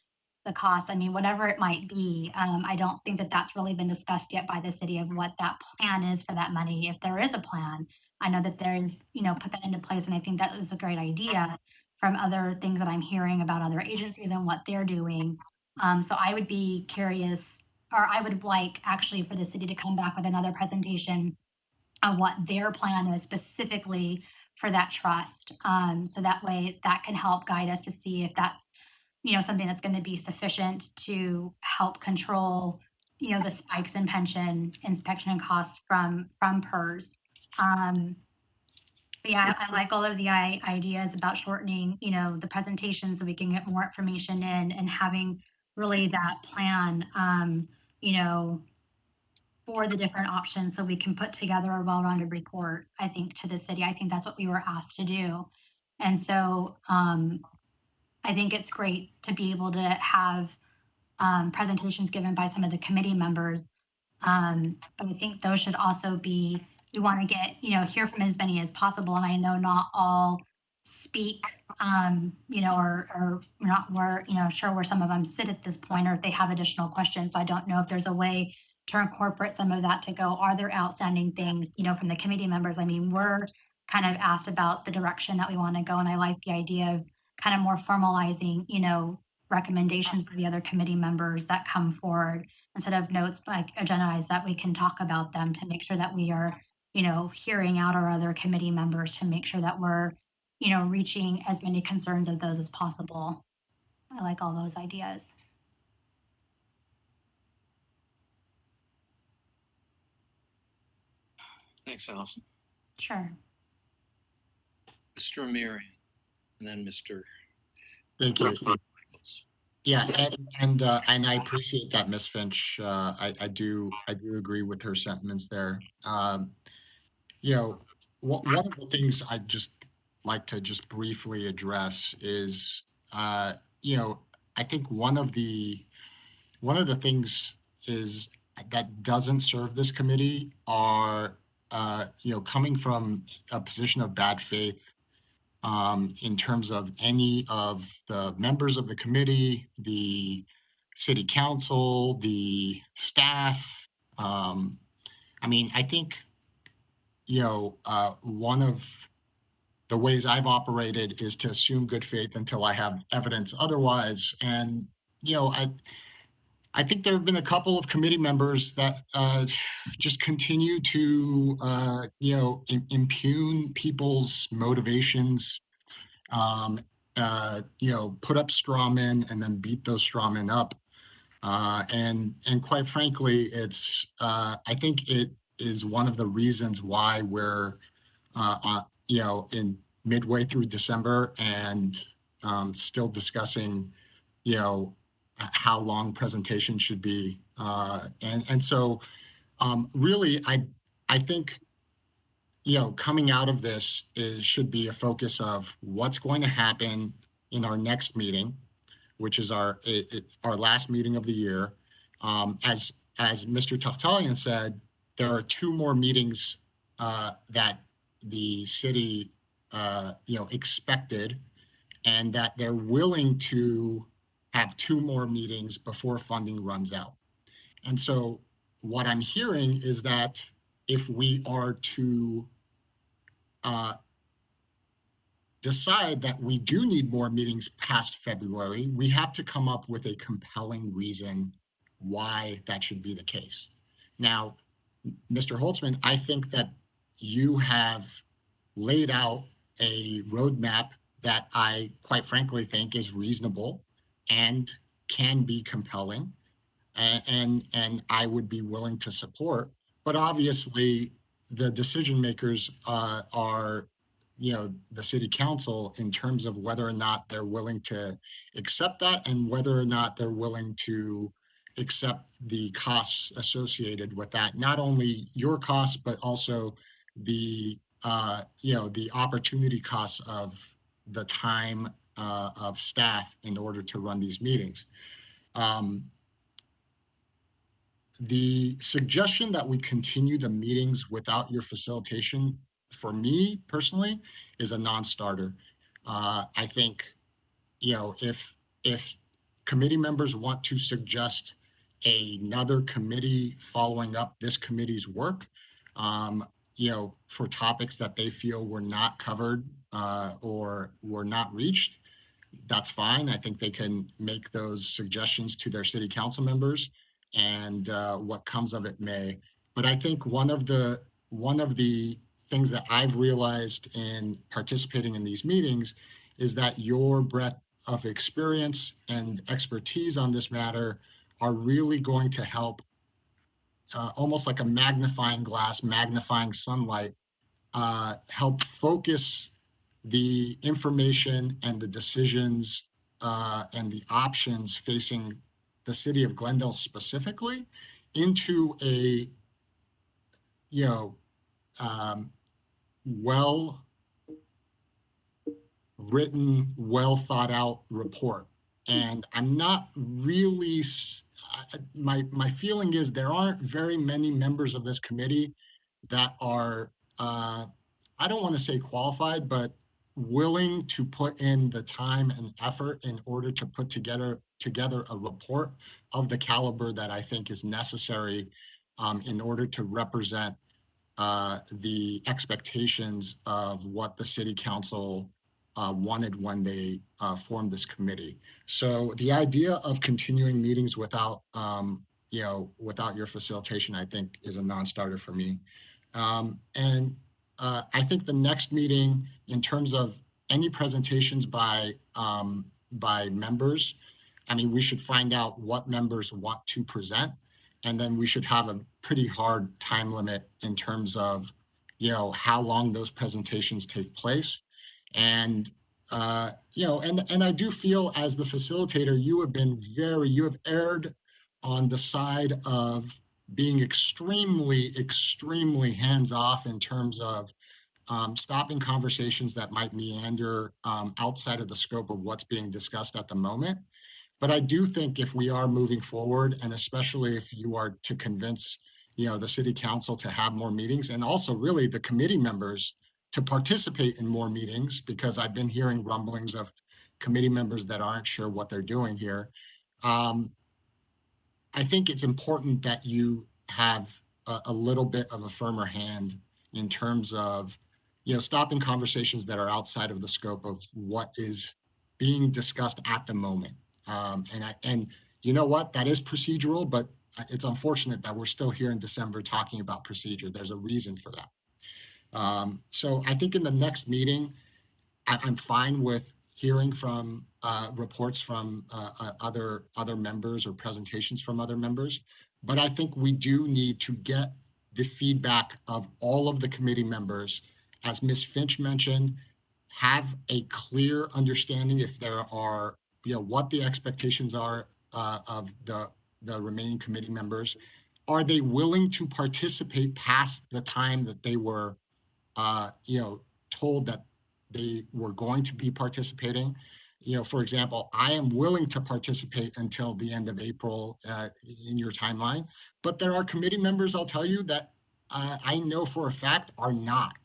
the cost? I mean, whatever it might be, I don't think that that's really been discussed yet by the city of what that plan is for that money, if there is a plan. I know that they've, put that into place, and I think that is a great idea from other things that I'm hearing about other agencies and what they're doing. So I would be curious, or I would like actually for the city to come back with another presentation on what their plan is specifically for that trust. So that way that can help guide us to see if that's, something that's going to be sufficient to help control, the spikes in pension inspection and costs from PERS. But yeah, I like all of the ideas about shortening, the presentation so we can get more information in and having really that plan, for the different options so we can put together a well-rounded report, I think, to the city. I think that's what we were asked to do. And so I think it's great to be able to have presentations given by some of the committee members. But I think those should also be, we want to get, hear from as many as possible. And I know not all speak, or not where, sure where some of them sit at this point, or if they have additional questions. I don't know if there's a way to incorporate some of that to go, are there outstanding things, from the committee members? I mean, we're kind of asked about the direction that we want to go. And I like the idea of kind of more formalizing, recommendations by the other committee members that come forward instead of notes like agendized, that we can talk about them to make sure that we are, hearing out our other committee members to make sure that we're, reaching as many concerns of those as possible. I like all those ideas.
Thanks, Allison.
Sure.
Mr. Amirian, and then Mr.
Thank you.
Michaels.
Yeah, and I appreciate that, Ms. Finch. I do agree with her sentiments there. One of the things I'd just like to just briefly address is, I think one of the things is that doesn't serve this committee are, coming from a position of bad faith in terms of any of the members of the committee, the city council, the staff. I mean, I think, one of the ways I've operated is to assume good faith until I have evidence otherwise. And, I think there have been a couple of committee members that just continue to, impugn people's motivations, put up straw men and then beat those straw men up. And quite frankly, I think it is one of the reasons why we're, in midway through December and still discussing, how long presentation should be. And so really, I think, coming out of this should be a focus of what's going to happen in our next meeting, which is our last meeting of the year. As Mr. Taftalian said, there are two more meetings that the city, expected, and that they're willing to have 2 more meetings before funding runs out. And so what I'm hearing is that if we are to decide that we do need more meetings past February, we have to come up with a compelling reason why that should be the case. Now, Mr. Holtzman, I think that you have laid out a roadmap that I quite frankly think is reasonable and can be compelling, and I would be willing to support. But obviously, the decision makers are, the city council in terms of whether or not they're willing to accept that and whether or not they're willing to accept the costs associated with that. Not only your costs, but also the the opportunity costs of the time of staff in order to run these meetings. The suggestion that we continue the meetings without your facilitation, for me personally, is a non-starter. I think, if committee members want to suggest another committee following up this committee's work, for topics that they feel were not covered or were not reached, that's fine. I think they can make those suggestions to their city council members, and what comes of it may. But I think one of the things that I've realized in participating in these meetings is that your breadth of experience and expertise on this matter are really going to help, almost like a magnifying glass, magnifying sunlight, help focus the information and the decisions and the options facing the city of Glendale specifically into a um, well written, well thought out report. And I'm not really my feeling is there aren't very many members of this committee that are I don't want to say qualified, but willing to put in the time and effort in order to put together a report of the caliber that I think is necessary in order to represent the expectations of what the city council wanted when they formed this committee. So the idea of continuing meetings without, without your facilitation, I think is a non-starter for me. And I think the next meeting, in terms of any presentations by members, I mean, we should find out what members want to present, and then we should have a pretty hard time limit in terms of, how long those presentations take place. And, and I do feel as the facilitator, you have erred on the side of being extremely, extremely hands-off in terms of stopping conversations that might meander outside of the scope of what's being discussed at the moment. But I do think if we are moving forward, and especially if you are to convince, the city council to have more meetings, and also really the committee members to participate in more meetings, because I've been hearing rumblings of committee members that aren't sure what they're doing here. I think it's important that you have a little bit of a firmer hand in terms of, stopping conversations that are outside of the scope of what is being discussed at the moment. And you know what? That is procedural, but it's unfortunate that we're still here in December talking about procedure. There's a reason for that. So I think in the next meeting, I'm fine with hearing from reports from other members or presentations from other members, but I think we do need to get the feedback of all of the committee members. As Ms. Finch mentioned, have a clear understanding if there are, what the expectations are of the remaining committee members. Are they willing to participate past the time that they were told that they were going to be participating? For example, I am willing to participate until the end of April in your timeline, but there are committee members, I'll tell you, that I know for a fact are not.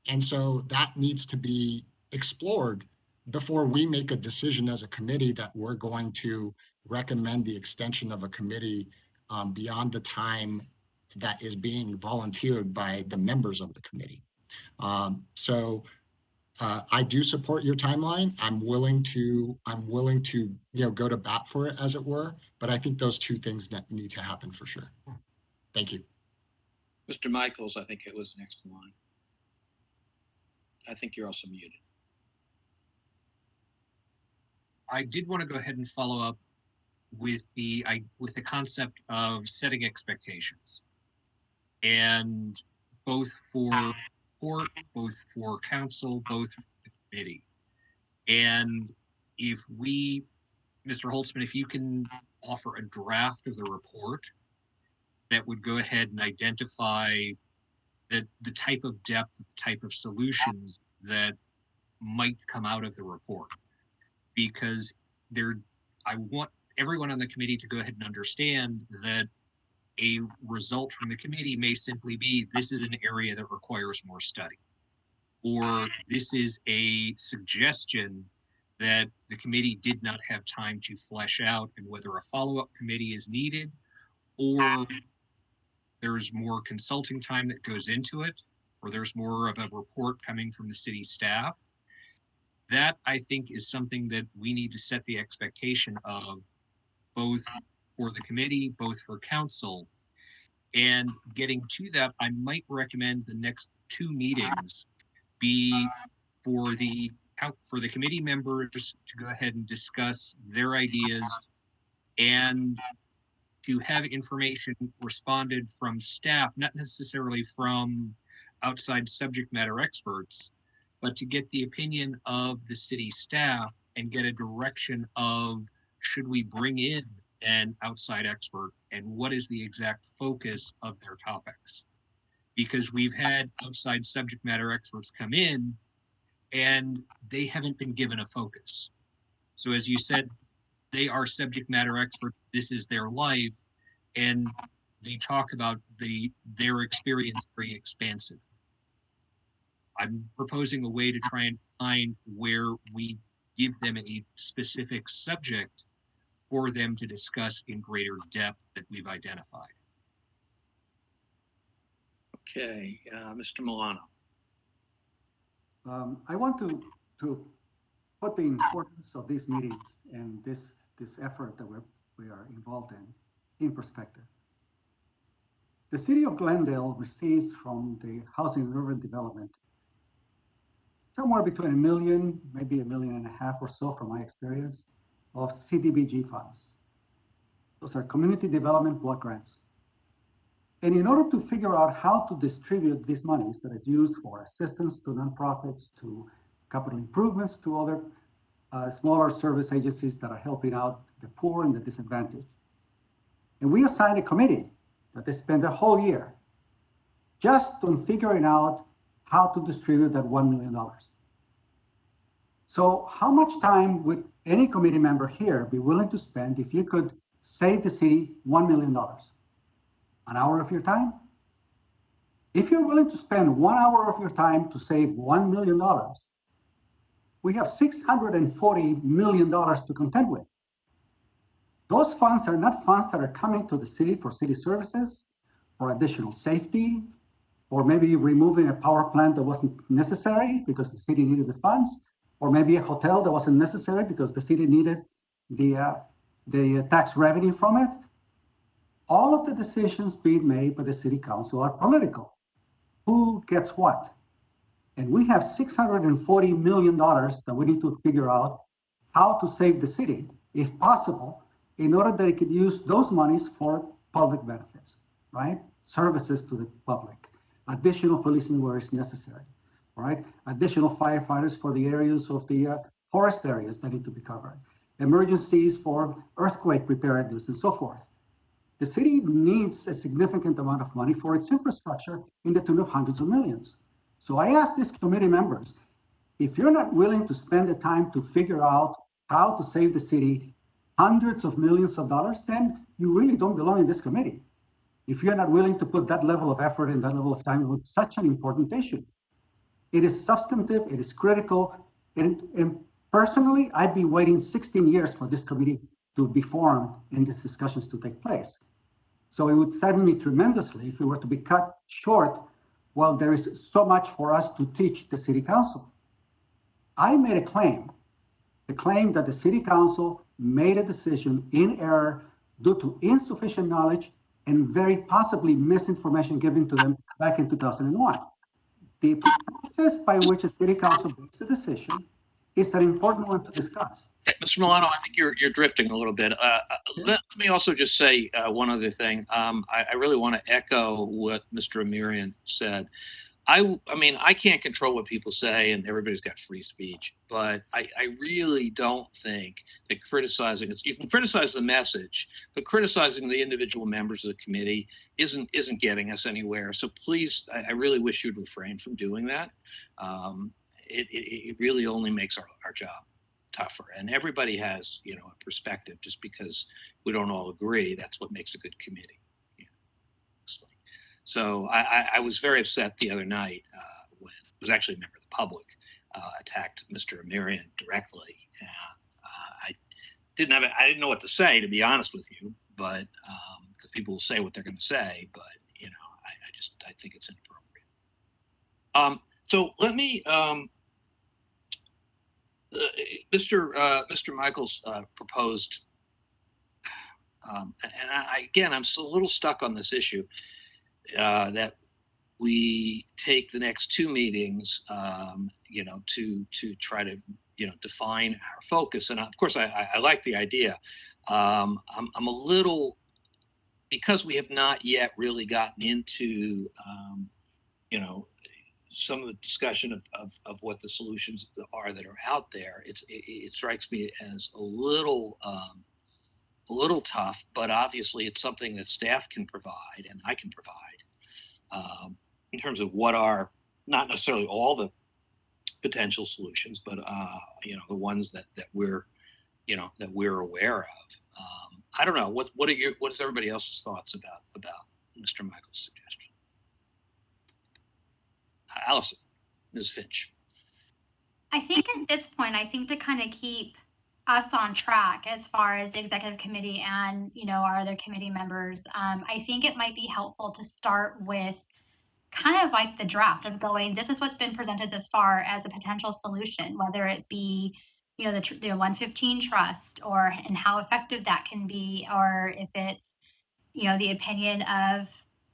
And so that needs to be explored before we make a decision as a committee that we're going to recommend the extension of a committee beyond the time that is being volunteered by the members of the committee. I do support your timeline. I'm willing to go to bat for it, as it were. But I think those two things need to happen for sure. Thank you.
Mr. Michaels, I think it was next in line. I think you're also muted.
I did want to go ahead and follow up with the concept of setting expectations, and both for court, both for council, both for the committee. And if we, Mr. Holtzman, if you can offer a draft of the report that would go ahead and identify the type of depth, the type of solutions that might come out of the report, because I want everyone on the committee to go ahead and understand that a result from the committee may simply be, this is an area that requires more study, or this is a suggestion that the committee did not have time to flesh out, and whether a follow-up committee is needed, or there's more consulting time that goes into it, or there's more of a report coming from the city staff. That, I think, is something that we need to set the expectation of, both for the committee, both for council. And getting to that, I might recommend the next 2 meetings be for the committee members to go ahead and discuss their ideas, and to have information responded from staff, not necessarily from outside subject matter experts, but to get the opinion of the city staff and get a direction of, should we bring in an outside expert, and what is the exact focus of their topics? Because we've had outside subject matter experts come in and they haven't been given a focus. So as you said, they are subject matter experts. This is their life, and they talk about their experience very expansive. I'm proposing a way to try and find where we give them a specific subject for them to discuss in greater depth that we've identified.
Okay, Mr. Milano.
I want to put the importance of these meetings and this effort that we are involved in perspective. The city of Glendale receives from the Housing and Urban Development somewhere between $1 million, maybe $1.5 million or so, from my experience, of CDBG funds. Those are community development block grants. And in order to figure out how to distribute these monies that is used for assistance to nonprofits, to capital improvements, to other smaller service agencies that are helping out the poor and the disadvantaged. And we assigned a committee that they spend a whole year just on figuring out how to distribute that $1 million. So how much time would any committee member here be willing to spend if you could save the city $1 million? An hour of your time? If you're willing to spend 1 hour of your time to save $1 million, we have $640 million to contend with. Those funds are not funds that are coming to the city for city services, for additional safety, or maybe removing a power plant that wasn't necessary because the city needed the funds, or maybe a hotel that wasn't necessary because the city needed the tax revenue from it. All of the decisions being made by the city council are political. Who gets what? And we have $640 million that we need to figure out how to save the city, if possible, in order that it could use those monies for public benefits, right? Services to the public, additional policing where it's necessary, right? Additional firefighters for the areas of the forest areas that need to be covered, emergencies for earthquake preparedness and so forth. The city needs a significant amount of money for its infrastructure in the tune of hundreds of millions. So I ask these committee members, if you're not willing to spend the time to figure out how to save the city hundreds of millions of dollars, then you really don't belong in this committee. If you're not willing to put that level of effort and that level of time with such an important issue. It is substantive, it is critical, and personally, I'd be waiting 16 years for this committee to be formed and these discussions to take place. So it would sadden me tremendously if we were to be cut short while there is so much for us to teach the city council. I made a claim, the claim that the city council made a decision in error due to insufficient knowledge and very possibly misinformation given to them back in 2001. The process by which a city council makes a decision is an important one to discuss.
Mr. Milano, I think you're drifting a little bit. Let me also just say one other thing. I really want to echo what Mr. Amirian said. I mean, I can't control what people say, and everybody's got free speech. But I really don't think that criticizing you can criticize the message, but criticizing the individual members of the committee isn't getting us anywhere. So please, I really wish you'd refrain from doing that. It really only makes our job tougher, and everybody has a perspective. Just because we don't all agree, that's what makes a good committee. So I was very upset the other night when it was actually a member of the public attacked Mr. Amirian directly. I didn't know what to say, to be honest with you, but because people will say what they're going to say, but I think it's inappropriate. So let me, Mr. Michaels proposed, and again, I'm a little stuck on this issue. That we take the next two meetings, to try to, define our focus. And of course, I like the idea. I'm a little, because we have not yet really gotten into, some of the discussion of what the solutions are that are out there. It strikes me as a little tough, but obviously it's something that staff can provide and I can provide. In terms of what are not necessarily all the potential solutions, but the ones that we're aware of. I don't know what is everybody else's thoughts about Mr. Michael's suggestion? Allison, Ms. Finch.
I think at this point, to kind of keep us on track as far as the executive committee and our other committee members, I think it might be helpful to start with kind of like the draft of going, this is what's been presented this far as a potential solution, whether it be, the 115 trust and how effective that can be, or if it's, the opinion of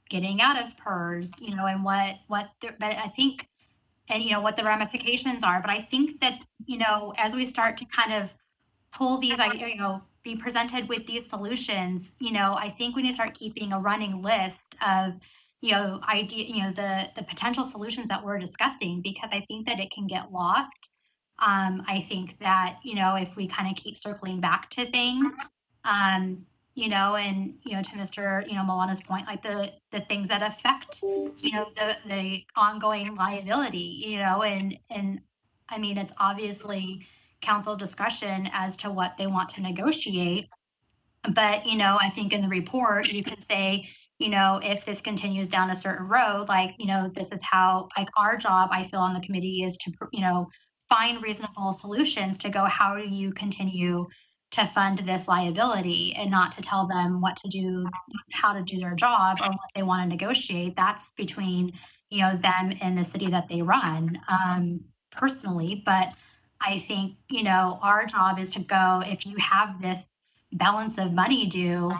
getting out of PERS, and but I think, and what the ramifications are. But I think that, as we start to kind of pull these, be presented with these solutions, I think we need to start keeping a running list of, the potential solutions that we're discussing, because I think that it can get lost. I think that, if we kind of keep circling back to things, and, to Mr. Milano's point, like the things that affect, the ongoing liability, and I mean, it's obviously council discussion as to what they want to negotiate. But, I think in the report, you could say, if this continues down a certain road, like, this is how, like, our job, I feel, on the committee is to, find reasonable solutions to go, how do you continue to fund this liability, and not to tell them what to do, how to do their job, or what they want to negotiate. That's between, them and the city that they run, personally. But I think, our job is to go, if you have this balance of money due,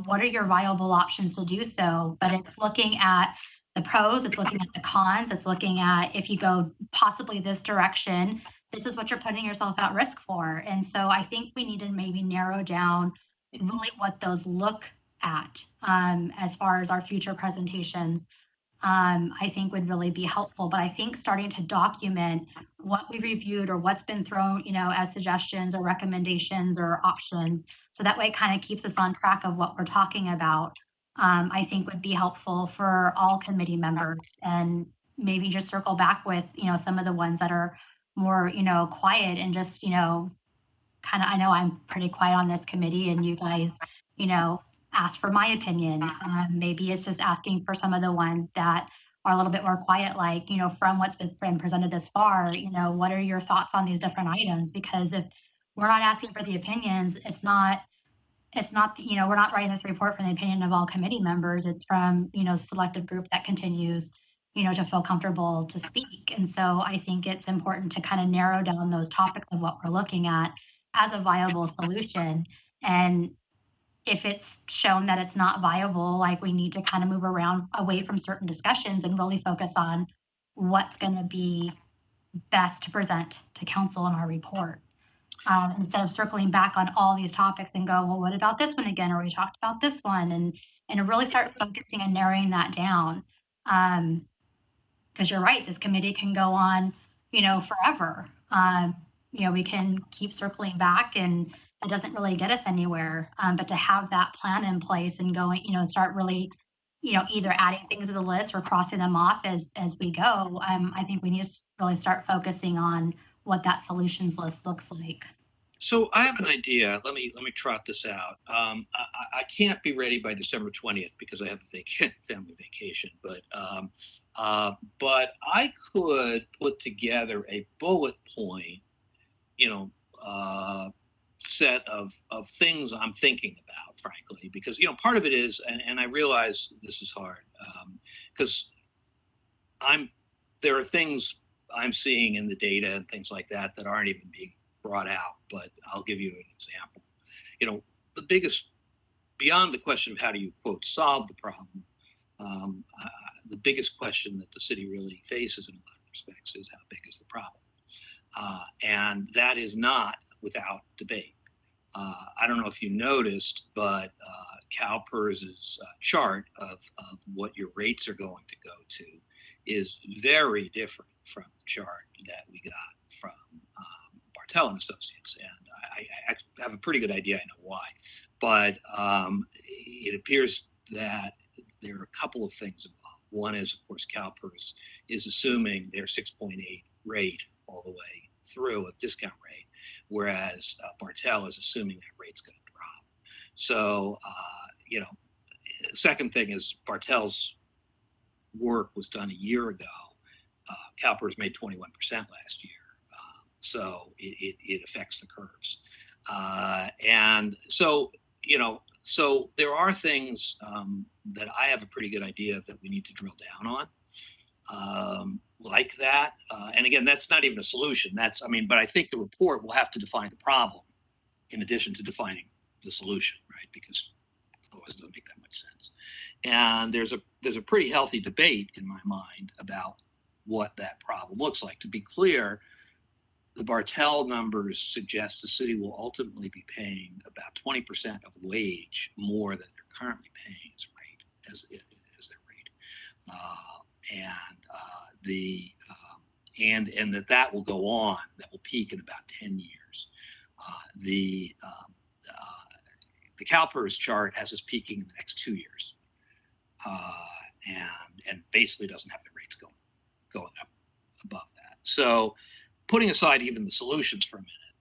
what are your viable options to do so? But it's looking at the pros, it's looking at the cons, it's looking at, if you go possibly this direction, this is what you're putting yourself at risk for. And so I think we need to maybe narrow down really what those look at, as far as our future presentations. I think would really be helpful. But I think starting to document what we reviewed or what's been thrown, as suggestions or recommendations or options, so that way it kind of keeps us on track of what we're talking about, I think would be helpful for all committee members. And maybe just circle back with, some of the ones that are more, quiet, and just, kind of, I know I'm pretty quiet on this committee, and you guys, ask for my opinion. Maybe it's just asking for some of the ones that are a little bit more quiet, like, from what's been presented this far, what are your thoughts on these different items? Because if we're not asking for the opinions, it's not, we're not writing this report from the opinion of all committee members. It's from, selective group that continues, to feel comfortable to speak. And so I think it's important to kind of narrow down those topics of what we're looking at as a viable solution. And if it's shown that it's not viable, like, we need to kind of move around away from certain discussions and really focus on what's going to be best to present to council in our report. Instead of circling back on all these topics and go, well, what about this one again? Or we talked about this one, and really start focusing and narrowing that down. Because you're right, this committee can go on, forever. We can keep circling back, and that doesn't really get us anywhere. But to have that plan in place and going, start really, either adding things to the list or crossing them off as we go. I think we need to really start focusing on what that solutions list looks like.
So I have an idea. Let me trot this out. I can't be ready by December 20th because I have a family vacation. But I could put together a bullet point, set of things I'm thinking about, frankly, because part of it is, and I realize this is hard, because there are things I'm seeing in the data and things like that that aren't even being brought out, but I'll give you an example. The biggest, beyond the question of how do you, quote, solve the problem, the biggest question that the city really faces in a lot of respects is how big is the problem? And that is not without debate. I don't know if you noticed, but CalPERS's chart of what your rates are going to go to is very different from the chart that we got from Bartel and Associates. And I have a pretty good idea, I know why. But it appears that there are a couple of things involved. One is, of course, CalPERS is assuming their 6.8 rate all the way through a discount rate, whereas Bartel is assuming that rate's going to drop. So, the second thing is Bartel's work was done a year ago. CalPERS made 21% last year. So it affects the curves. And so, so there are things that I have a pretty good idea that we need to drill down on. Like that. And again, that's not even a solution. But I think the report will have to define the problem in addition to defining the solution, right? Because otherwise it doesn't make that much sense. And there's a pretty healthy debate in my mind about what that problem looks like. To be clear, the Bartel numbers suggest the city will ultimately be paying about 20% of wage more than they're currently paying as their rate. And that will go on, that will peak in about 10 years. The CalPERS chart has us peaking in the next 2 years, and basically doesn't have the rates going up above that. So, putting aside even the solutions for a minute,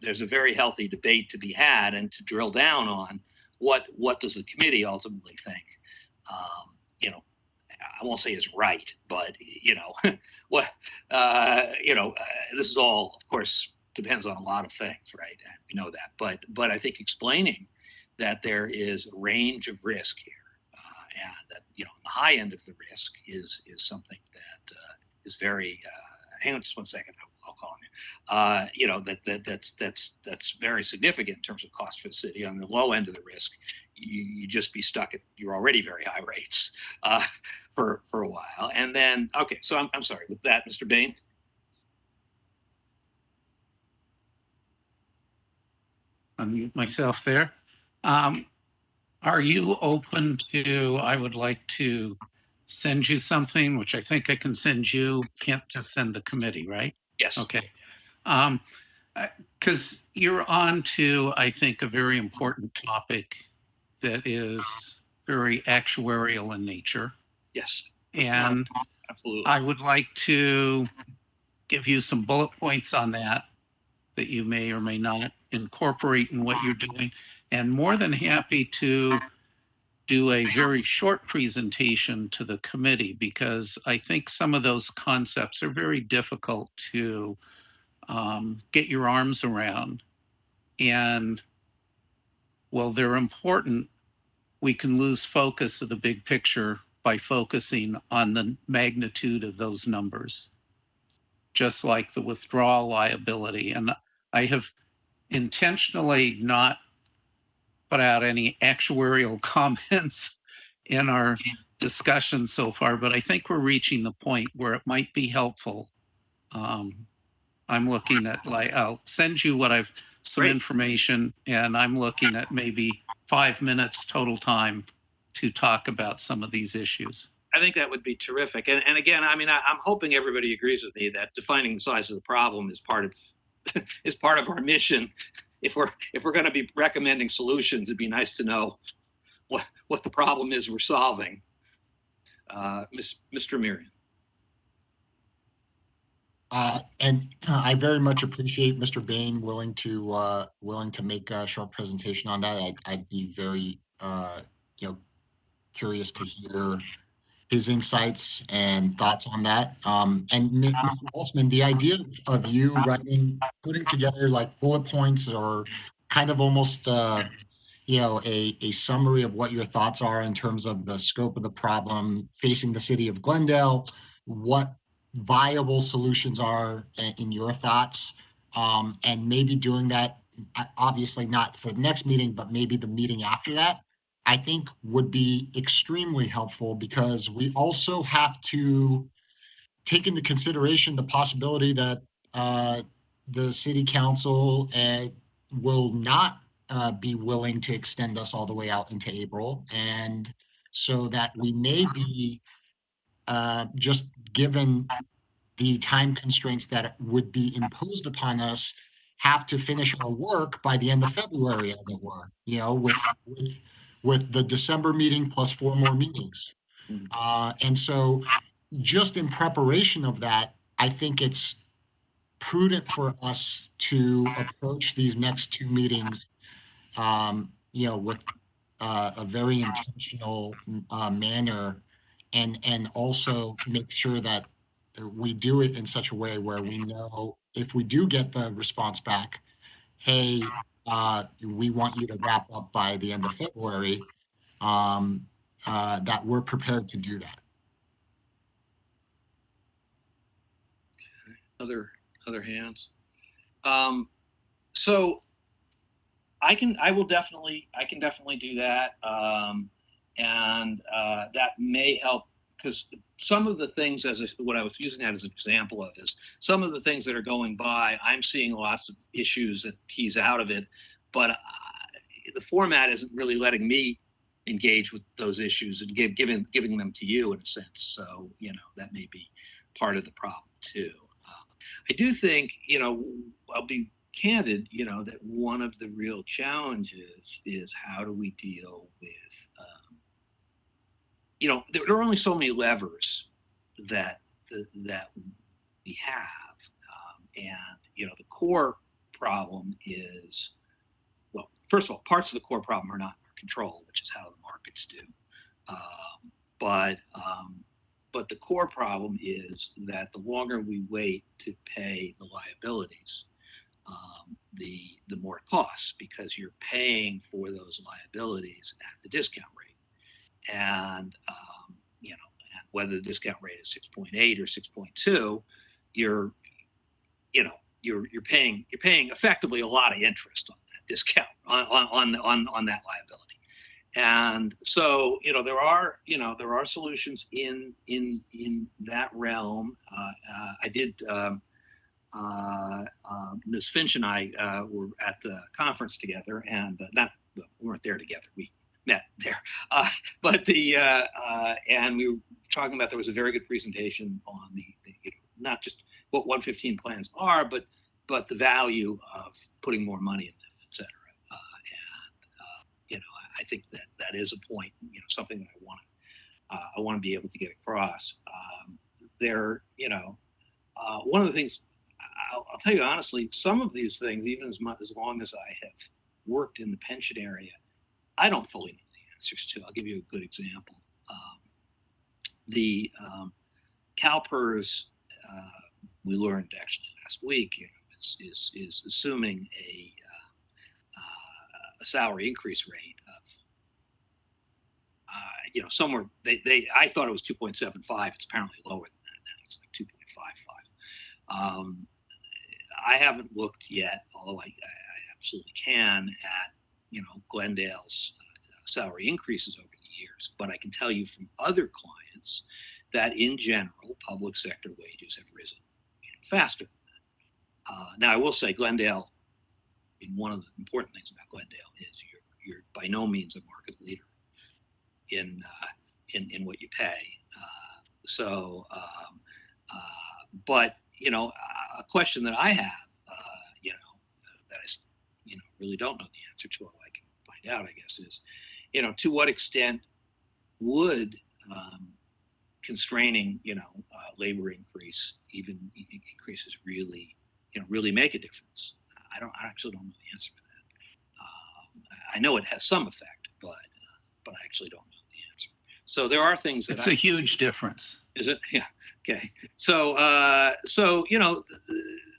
there's a very healthy debate to be had and to drill down on what does the committee ultimately think. I won't say is right, but what this is all, of course, depends on a lot of things, right? And we know that, but I think explaining that there is a range of risk here, and that the high end of the risk is something that is very. Hang on just 1 second. I'll call on you. That's very significant in terms of cost for the city. On the low end of the risk, you just be stuck at your already very high rates for a while. And then, okay, so I'm sorry with that, Mr. Bain.
Unmute myself there. Are you open to, I would like to send you something, which I think I can send you, can't just send the committee, right?
Yes.
Okay. Because you're on to, I think, a very important topic that is very actuarial in nature.
Yes.
And
absolutely.
I would like to give you some bullet points on that you may or may not incorporate in what you're doing. And more than happy to do a very short presentation to the committee, because I think some of those concepts are very difficult to get your arms around. And while they're important, we can lose focus of the big picture by focusing on the magnitude of those numbers, just like the withdrawal liability. And I have intentionally not put out any actuarial comments in our discussion so far, but I think we're reaching the point where it might be helpful. I'm looking at, like, I'll send you some
Great.
information, and I'm looking at maybe 5 minutes total time to talk about some of these issues.
I think that would be terrific. And again, I mean, I'm hoping everybody agrees with me that defining the size of the problem is part of is part of our mission. If we're going to be recommending solutions, it'd be nice to know what the problem is we're solving. Mr. Miriam.
And I very much appreciate Mr. Bain willing to make a short presentation on that. I'd be very curious to hear his insights and thoughts on that. And Mr. Waltzman, the idea of you putting together like bullet points or kind of almost a summary of what your thoughts are in terms of the scope of the problem facing the city of Glendale, what viable solutions are in your thoughts, and maybe doing that, obviously not for the next meeting, but maybe the meeting after that, I think would be extremely helpful, because we also have to take into consideration the possibility that the city council will not be willing to extend us all the way out into April. And so that we may be just given the time constraints that would be imposed upon us, have to finish our work by the end of February, as it were, with the December meeting plus 4 more meetings. And so just in preparation of that, I think it's prudent for us to approach these next 2 meetings, with a very intentional manner, and also make sure that we do it in such a way where we know if we do get the response back, hey, we want you to wrap up by the end of February, that we're prepared to do that.
Other hands. So I can definitely do that. And that may help, because some of the things, what I was using that as an example of, is some of the things that are going by, I'm seeing lots of issues that he's out of it, but the format isn't really letting me engage with those issues and giving them to you in a sense. So, that may be part of the problem too. I do think, I'll be candid, that one of the real challenges is how do we deal with, there are only so many levers that we have. And, the core problem is, well, first of all, parts of the core problem are not in our control, which is how the markets do. But the core problem is that the longer we wait to pay the liabilities, the more it costs, because you're paying for those liabilities at the discount rate. And and whether the discount rate is 6.8 or 6.2, you're paying effectively a lot of interest on that discount on that liability. And so, there are solutions in that realm. I did. Ms. Finch and I were at the conference together, and we weren't there together. We met there, and we were talking about, there was a very good presentation on the not just what 115 plans are, but the value of putting more money in them, et cetera. I think that is a point, something that I want to be able to get across. One of the things, I'll tell you honestly, some of these things, even as long as I have worked in the pension area, I don't fully know the answers to. I'll give you a good example. The CalPERS, we learned actually last week, is assuming a salary increase rate of somewhere I thought it was 2.75. It's apparently lower than that now. It's like 2.55. I haven't looked yet, although I absolutely can, at Glendale's salary increases over the years. But I can tell you from other clients that in general, public sector wages have risen faster than that. Now I will say Glendale, one of the important things about Glendale is you're by no means a market leader in what you pay. But a question that I have, that I really don't know the answer to, although I can find out, I guess, is to what extent would constraining labor increases really make a difference? I actually don't know the answer to that. I know it has some effect, but I actually don't know the answer. So there are things that
It's a huge difference.
Is it? Yeah. Okay. So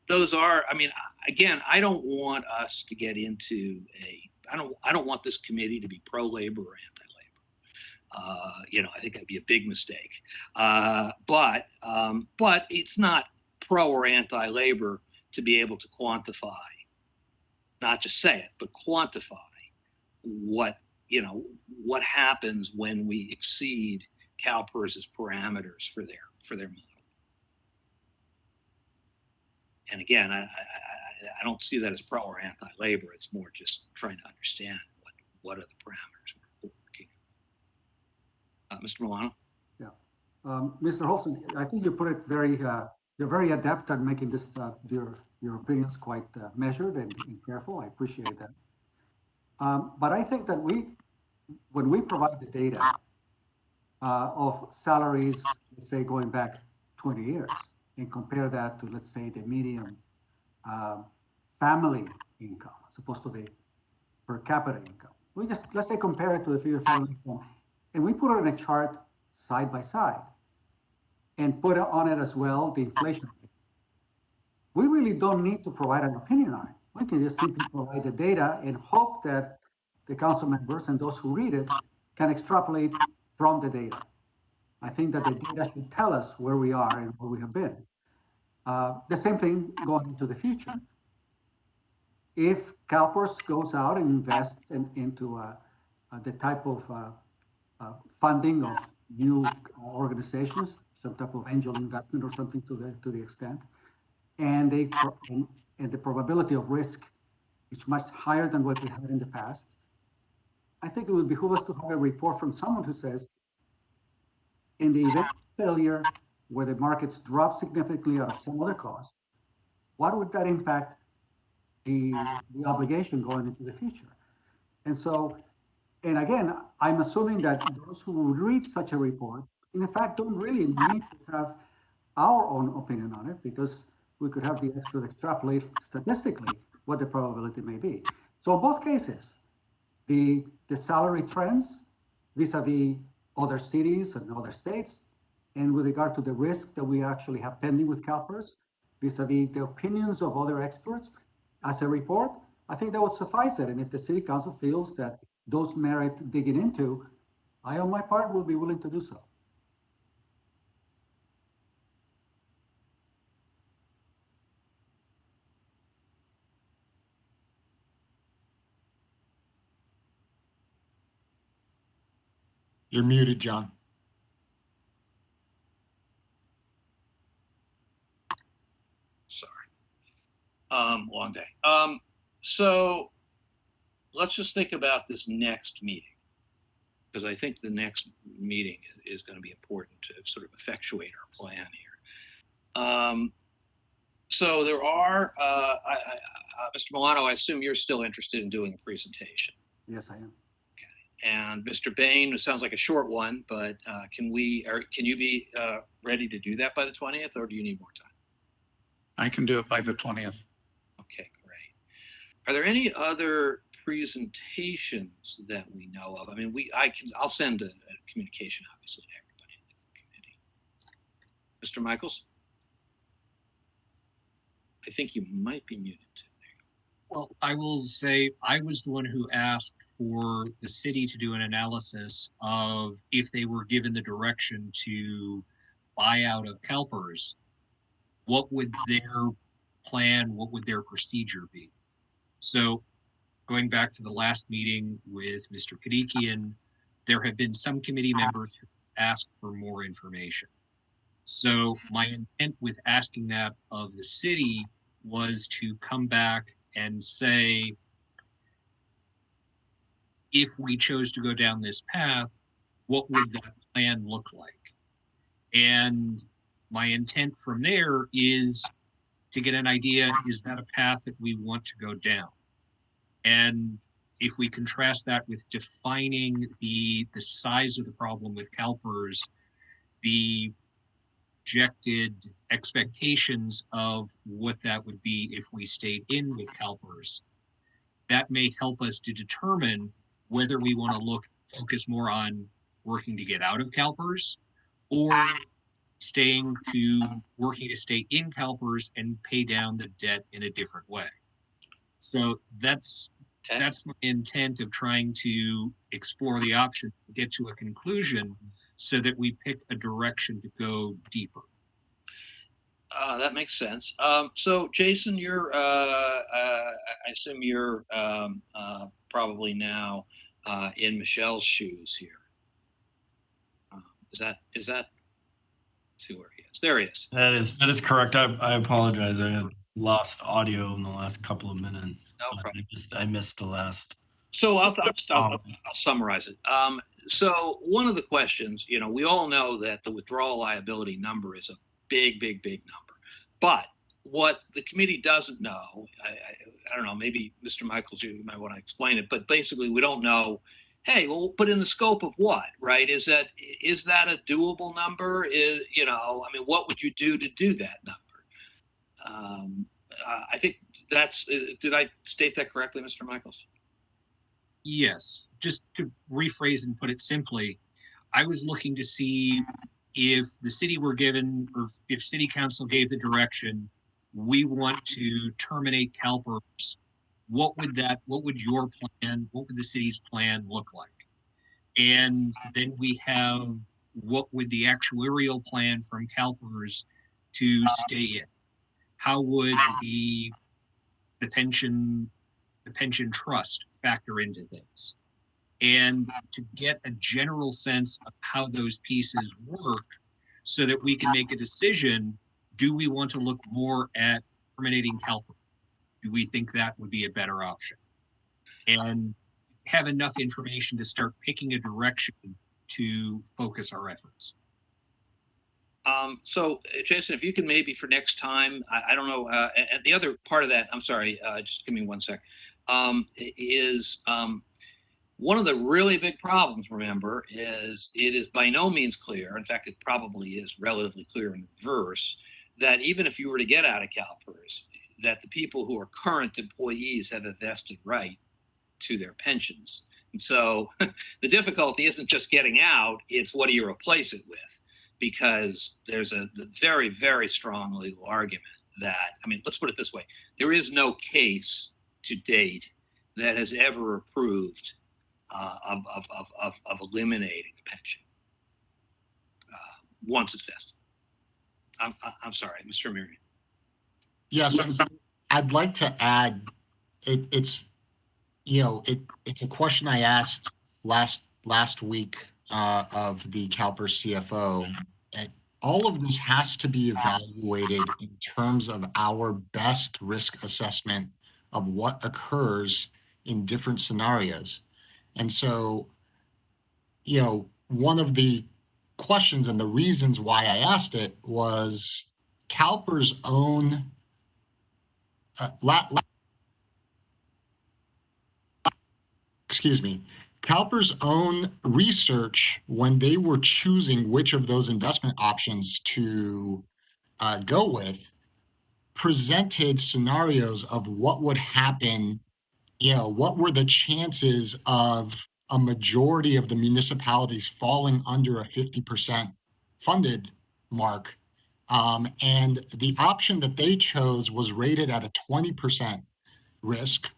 those are. I mean, again, I don't want us to get into I don't want this committee to be pro-labor or anti-labor. I think that'd be a big mistake. But it's not pro or anti-labor to be able to quantify, not just say it, but quantify what happens when we exceed CalPERS's parameters for their model. And again, I don't see that as pro or anti-labor. It's more just trying to understand what are the parameters we're working on. Mr. Milano?
Yeah. Mr. Holson, I think you put it you're very adept at making this, your opinions quite measured and careful. I appreciate that. But I think that when we provide the data of salaries, let's say going back 20 years, and compare that to, let's say, the median family income, as opposed to the per capita income. Let's say, compare it to the figure family income, and we put it in a chart side by side, and put on it as well the inflation rate. We really don't need to provide an opinion on it. We can just simply provide the data and hope that the council members and those who read it can extrapolate from the data. I think that the data should tell us where we are and where we have been. The same thing going into the future. If CalPERS goes out and invests into the type of funding of new organizations, some type of angel investment or something to the extent, and the probability of risk is much higher than what we had in the past, I think it would behoove us to have a report from someone who says, in the event of failure, where the markets drop significantly out of some other cause, what would that impact the obligation going into the future? And again, I'm assuming that those who would read such a report, in fact, don't really need to have our own opinion on it, because we could have the expert extrapolate statistically what the probability may be. So in both cases, the salary trends vis-a-vis other cities and other states, and with regard to the risk that we actually have pending with CalPERS, vis-a-vis the opinions of other experts, as a report, I think that would suffice it. And if the city council feels that those merit digging into, I, on my part, will be willing to do so.
You're muted, John.
Sorry. Long day. So let's just think about this next meeting, because I think the next meeting is going to be important to sort of effectuate our plan here. So there are, Mr. Milano, I assume you're still interested in doing a presentation.
Yes, I am.
Okay. And Mr. Bain, it sounds like a short one, but can you be ready to do that by the 20th, or do you need more time?
I can do it by the 20th.
Okay, great. Are there any other presentations that we know of? I mean, I'll send a communication, obviously, to everybody in the committee. Mr. Michaels? I think you might be muted.
Well, I will say I was the one who asked for the city to do an analysis of if they were given the direction to buy out of CalPERS, what would their plan, what would their procedure be? So going back to the last meeting with Mr. Kadikian, there have been some committee members who asked for more information. So my intent with asking that of the city was to come back and say, if we chose to go down this path, what would that plan look like? And my intent from there is to get an idea, is that a path that we want to go down? And if we contrast that with defining the size of the problem with CalPERS, the projected expectations of what that would be if we stayed in with CalPERS, that may help us to determine whether we want to focus more on working to get out of CalPERS or working to stay in CalPERS and pay down the debt in a different way. So that's my intent of trying to explore the option, get to a conclusion so that we pick a direction to go deeper.
That makes sense. So Jason, I assume you're probably now in Michelle's shoes here. Is that? Let's see where he is. There he is.
That is correct. I apologize. I had lost audio in the last couple of minutes.
No problem.
I missed the last.
So I'll summarize it. So one of the questions, we all know that the withdrawal liability number is a big number. But what the committee doesn't know, I don't know, maybe Mr. Michaels, you might want to explain it, but basically we don't know, hey, well, but in the scope of what, right? Is that a doable number? What would you do to do that number? I think did I state that correctly, Mr. Michaels?
Yes, just to rephrase and put it simply, I was looking to see if the city were given, or if city council gave the direction, we want to terminate CalPERS, what would your plan, what would the city's plan look like? And then we have, what would the actuarial plan from CalPERS to stay in? How would the pension trust factor into things? And to get a general sense of how those pieces work so that we can make a decision, do we want to look more at terminating CalPERS? Do we think that would be a better option? And have enough information to start picking a direction to focus our efforts.
So Jason, if you can maybe for next time, I don't know, and the other part of that, I'm sorry, just give me 1 sec, is one of the really big problems, remember, is it is by no means clear, in fact, it probably is relatively clear in reverse, that even if you were to get out of CalPERS, that the people who are current employees have a vested right to their pensions. And so the difficulty isn't just getting out, it's what do you replace it with? Because there's a very, very strong legal argument that, let's put it this way, there is no case to date that has ever approved of eliminating a pension once it's vested. I'm sorry, Mr. Miriam.
Yes, and I'd like to add, it's a question I asked last week of the CalPERS CFO. And all of this has to be evaluated in terms of our best risk assessment of what occurs in different scenarios. And so, one of the questions and the reasons why I asked it was CalPERS' own CalPERS' own research when they were choosing which of those investment options to go with presented scenarios of what would happen what were the chances of a majority of the municipalities falling under a 50% funded mark? And the option that they chose was rated at a 20% risk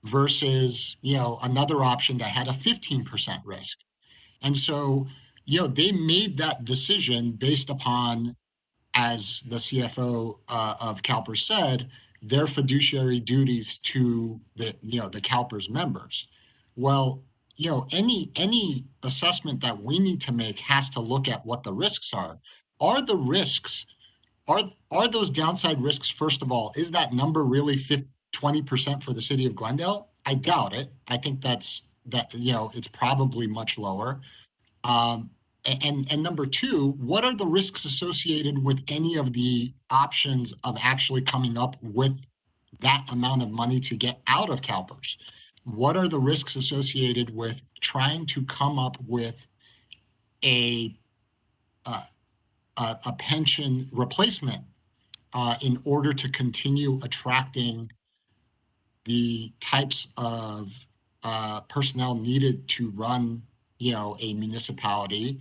versus, another option that had a 15% risk. And so, they made that decision based upon, as the CFO of CalPERS said, their fiduciary duties to the CalPERS members. Well, any assessment that we need to make has to look at what the risks are. Are the risks are those downside risks? First of all, is that number really 20% for the city of Glendale? I doubt it. I think it's probably much lower. And number two, what are the risks associated with any of the options of actually coming up with that amount of money to get out of CalPERS? What are the risks associated with trying to come up with a pension replacement in order to continue attracting the types of personnel needed to run, a municipality,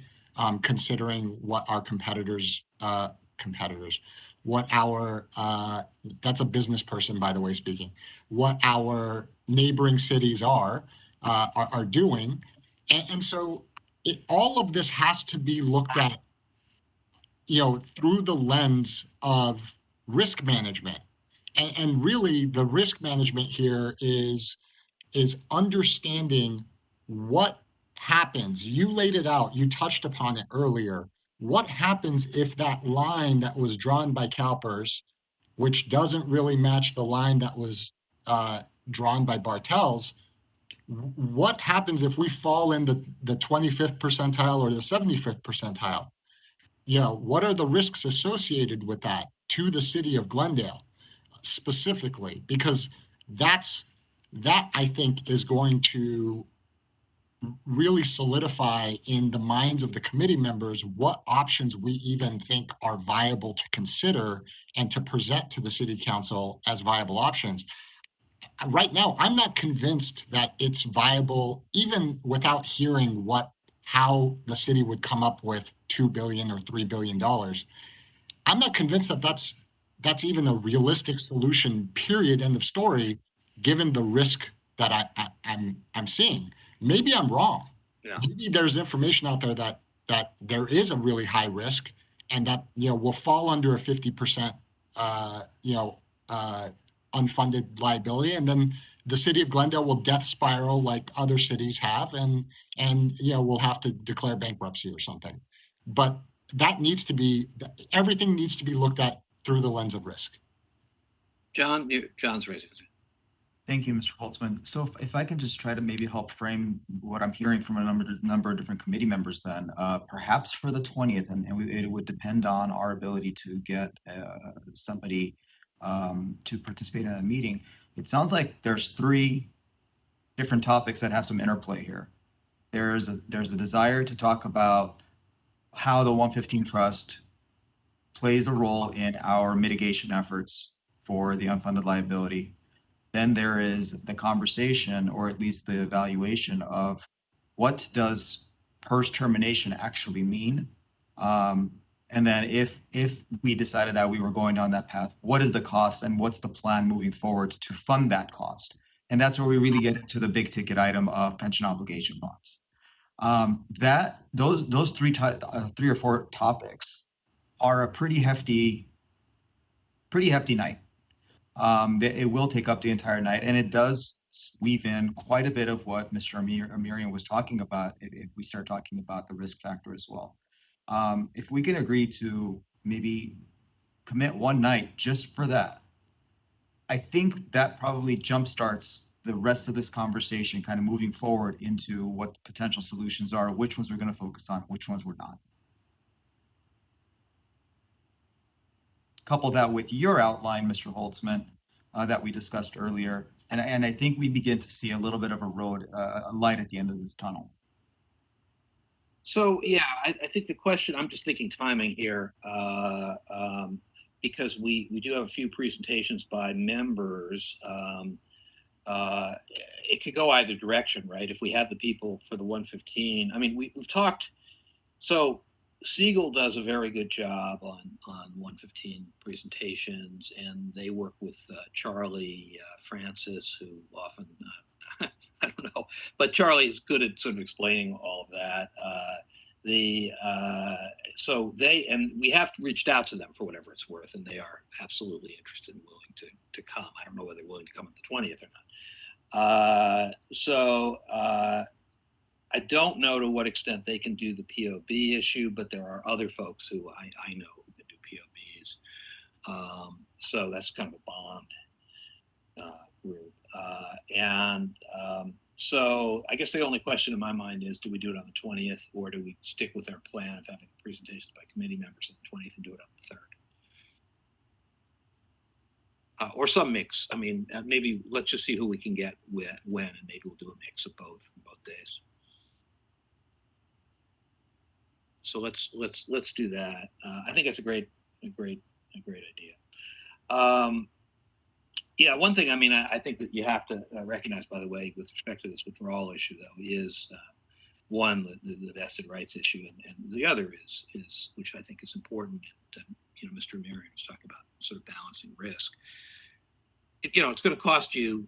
considering what our that's a business person, by the way, speaking, what our neighboring cities are doing. And so all of this has to be looked at, through the lens of risk management. And really, the risk management here is understanding what happens. You laid it out, you touched upon it earlier. What happens if that line that was drawn by CalPERS, which doesn't really match the line that was drawn by Bartels, what happens if we fall in the 25th percentile or the 75th percentile? What are the risks associated with that to the city of Glendale specifically? Because that I think is going to really solidify in the minds of the committee members what options we even think are viable to consider and to present to the city council as viable options. Right now, I'm not convinced that it's viable, even without hearing how the city would come up with $2 billion or $3 billion. I'm not convinced that that's even a realistic solution, period, end of story, given the risk that I'm seeing. Maybe I'm wrong.
Yeah.
Maybe there's information out there that there is a really high risk and that, will fall under a 50%, unfunded liability. And then the city of Glendale will death spiral like other cities have, and we'll have to declare bankruptcy or something. But everything needs to be looked at through the lens of risk.
John's raising his hand.
Thank you, Mr. Holtzman. So if I can just try to maybe help frame what I'm hearing from a number of different committee members then, perhaps for the 20th, and it would depend on our ability to get somebody to participate in a meeting. It sounds like there's 3 different topics that have some interplay here. There's a desire to talk about how the 115 Trust plays a role in our mitigation efforts for the unfunded liability. Then there is the conversation, or at least the evaluation of what does PERS termination actually mean? And then if we decided that we were going down that path, what is the cost and what's the plan moving forward to fund that cost? And that's where we really get into the big ticket item of pension obligation bonds. Those 3 or 4 topics are a pretty hefty night. It will take up the entire night, and it does weave in quite a bit of what Mr. Amirian was talking about if we start talking about the risk factor as well. If we can agree to maybe commit one night just for that, I think that probably jumpstarts the rest of this conversation kind of moving forward into what the potential solutions are, which ones we're going to focus on, which ones we're not. Couple that with your outline, Mr. Holtzman, that we discussed earlier, and I think we begin to see a little bit of a light at the end of this tunnel.
So yeah, I think the question, I'm just thinking timing here, because we do have a few presentations by members. it could go either direction, right? If we have the people for the 115, I mean, we've talked. So Siegel does a very good job on 115 presentations, and they work with Charlie Francis, who often I don't know, but Charlie is good at sort of explaining all of that. So we have reached out to them for whatever it's worth, and they are absolutely interested and willing to come. I don't know whether they're willing to come on the 20th or not. I don't know to what extent they can do the POB issue, but there are other folks who I know who can do POBs. So that's kind of a bond group. So I guess the only question in my mind is, do we do it on the 20th, or do we stick with our plan of having presentations by committee members on the 20th and do it on the 3rd? Or some mix. I mean, maybe let's just see who we can get when, and maybe we'll do a mix of both days. So let's do that. I think that's a great idea. Yeah, one thing, I mean, I think that you have to recognize, by the way, with respect to this withdrawal issue, though, is one, the vested rights issue, and the other is which I think is important. And, Mr. Miriam was talking about sort of balancing risk. It's going to cost you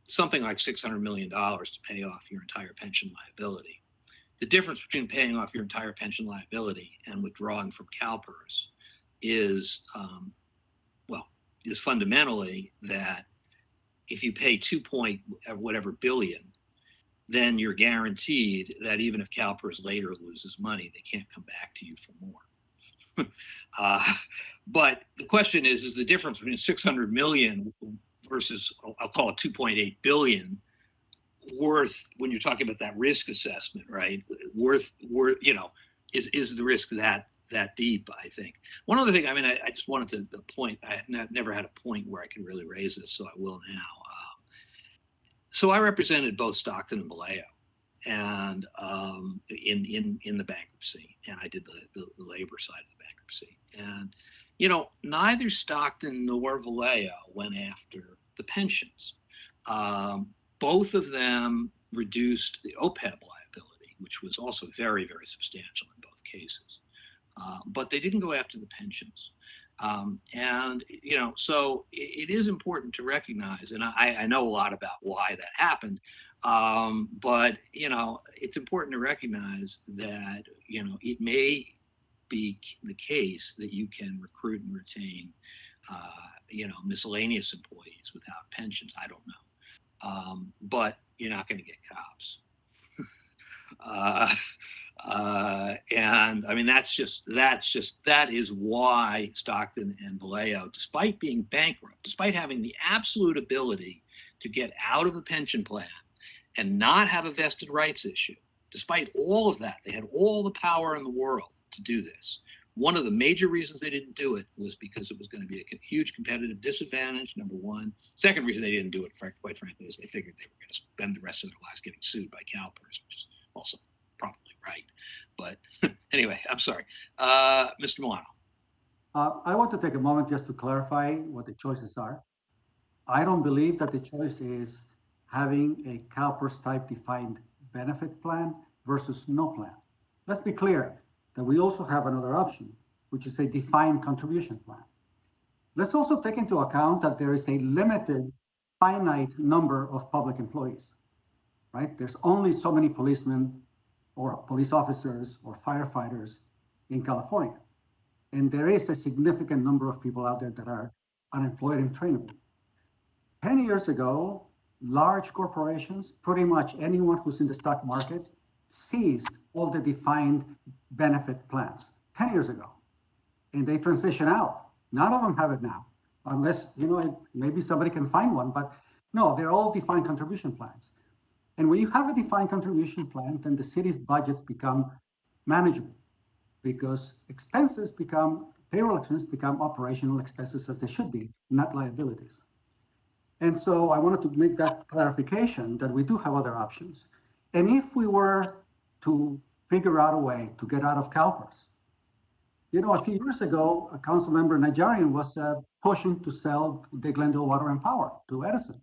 something like $600 million to pay off your entire pension liability. The difference between paying off your entire pension liability and withdrawing from CalPERS is fundamentally that if you pay 2 point whatever billion, then you're guaranteed that even if CalPERS later loses money, they can't come back to you for more. But the question is the difference between 600 million versus, I'll call it 2.8 billion, worth, when you're talking about that risk assessment, right? Worth, is the risk that deep? I think one other thing. I mean, I just wanted to point. I have never had a point where I can really raise this, so I will now. So I represented both Stockton and Vallejo, and in the bankruptcy, and I did the labor side of the bankruptcy, and neither Stockton nor Vallejo went after the pensions. Both of them reduced the OPEB liability, which was also very, very substantial in both cases. But they didn't go after the pensions. So it is important to recognize, and I know a lot about why that happened, but, it's important to recognize that, it may be the case that you can recruit and retain, miscellaneous employees without pensions. I don't know. But you're not going to get cops. And I mean, that is why Stockton and Vallejo, despite being bankrupt, despite having the absolute ability to get out of a pension plan and not have a vested rights issue, despite all of that, they had all the power in the world to do this. One of the major reasons they didn't do it was because it was going to be a huge competitive disadvantage, number one. Second reason they didn't do it, quite frankly, is they figured they were going to spend the rest of their lives getting sued by CalPERS, which is also probably right. But anyway, I'm sorry. Mr. Milano.
I want to take a moment just to clarify what the choices are. I don't believe that the choice is having a CalPERS type defined benefit plan versus no plan. Let's be clear that we also have another option, which is a defined contribution plan. Let's also take into account that there is a limited, finite number of public employees, right? There's only so many policemen or police officers or firefighters in California. And there is a significant number of people out there that are unemployed and trainable. 10 years ago, large corporations, pretty much anyone who's in the stock market, seized all the defined benefit plans 10 years ago. And they transition out. None of them have it now, unless, maybe somebody can find one, but no, they're all defined contribution plans. And when you have a defined contribution plan, then the city's budgets become manageable because payroll expenses become operational expenses as they should be, not liabilities. And so I wanted to make that clarification that we do have other options. And if we were to figure out a way to get out of CalPERS, a few years ago, a council member Nigerian was pushing to sell the Glendale Water and Power to Edison.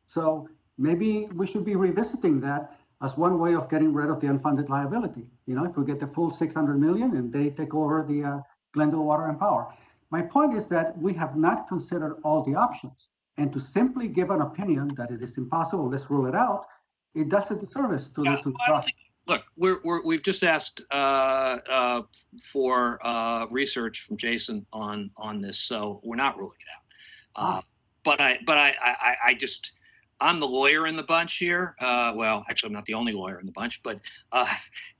So maybe we should be revisiting that as one way of getting rid of the unfunded liability. You know, if we get the full 600 million and they take over the Glendale Water and Power. My point is that we have not considered all the options, and to simply give an opinion that it is impossible, let's rule it out, it does a disservice to the process.
Look, we've just asked for research from Jason on this, so we're not ruling it out. But I just, I'm the lawyer in the bunch here. Well, actually, I'm not the only lawyer in the bunch, but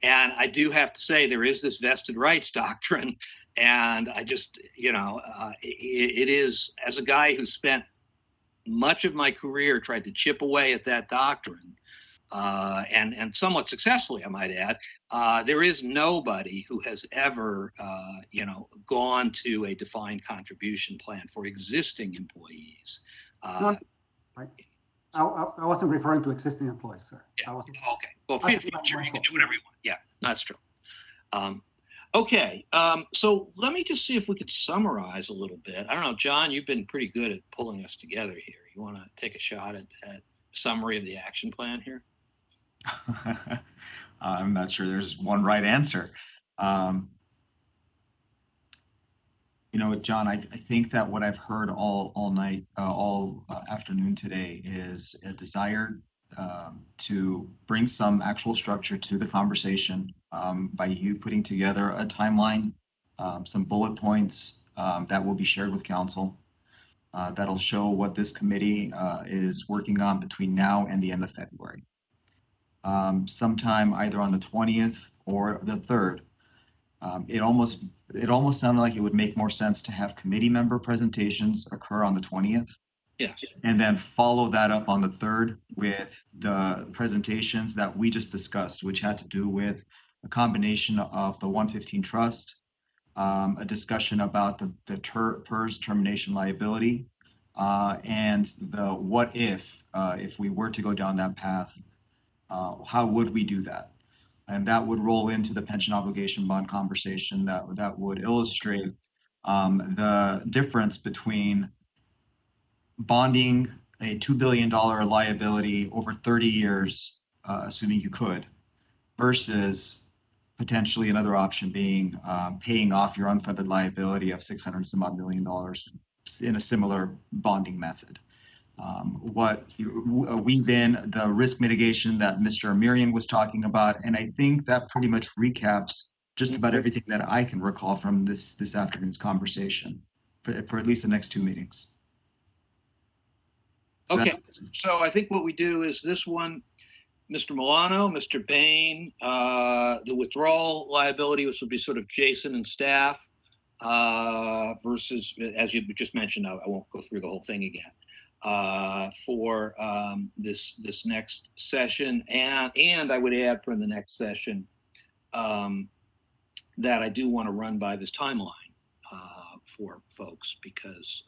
and I do have to say there is this vested rights doctrine, and I just, you know, it is, as a guy who spent much of my career tried to chip away at that doctrine. And somewhat successfully, I might add. There is nobody who has ever, you know, gone to a defined contribution plan for existing employees.
No, I wasn't referring to existing employees, sir.
Yeah. Okay. Well, future you can do whatever you want. Yeah, that's true. Okay. So let me just see if we could summarize a little bit. I don't know, John, you've been pretty good at pulling us together here. You want to take a shot at summary of the action plan here?
I'm not sure there's one right answer. You know, John, I think that what I've heard all night, all afternoon today is a desire to bring some actual structure to the conversation by you putting together a timeline, some bullet points that will be shared with council. That'll show what this committee is working on between now and the end of February. Sometime either on the 20th or the 3rd. It almost sounded like it would make more sense to have committee member presentations occur on the 20th.
Yes.
And then follow that up on the 3rd with the presentations that we just discussed, which had to do with a combination of the 115 trust, a discussion about the PERS termination liability, and the what if we were to go down that path, how would we do that? And that would roll into the pension obligation bond conversation that would illustrate the difference between bonding a $2 billion liability over 30 years, assuming you could, versus potentially another option being paying off your unfunded liability of $600 some odd million in a similar bonding method. Weave in the risk mitigation that Mr. Amirian was talking about, and I think that pretty much recaps just about everything that I can recall from this afternoon's conversation for at least the next 2 meetings. So
okay, so I think what we do is this one, Mr. Milano, Mr. Bain, the withdrawal liability, which would be sort of Jason and staff, versus, as you just mentioned, I won't go through the whole thing again. For this next session, and I would add for the next session that I do want to run by this timeline for folks, because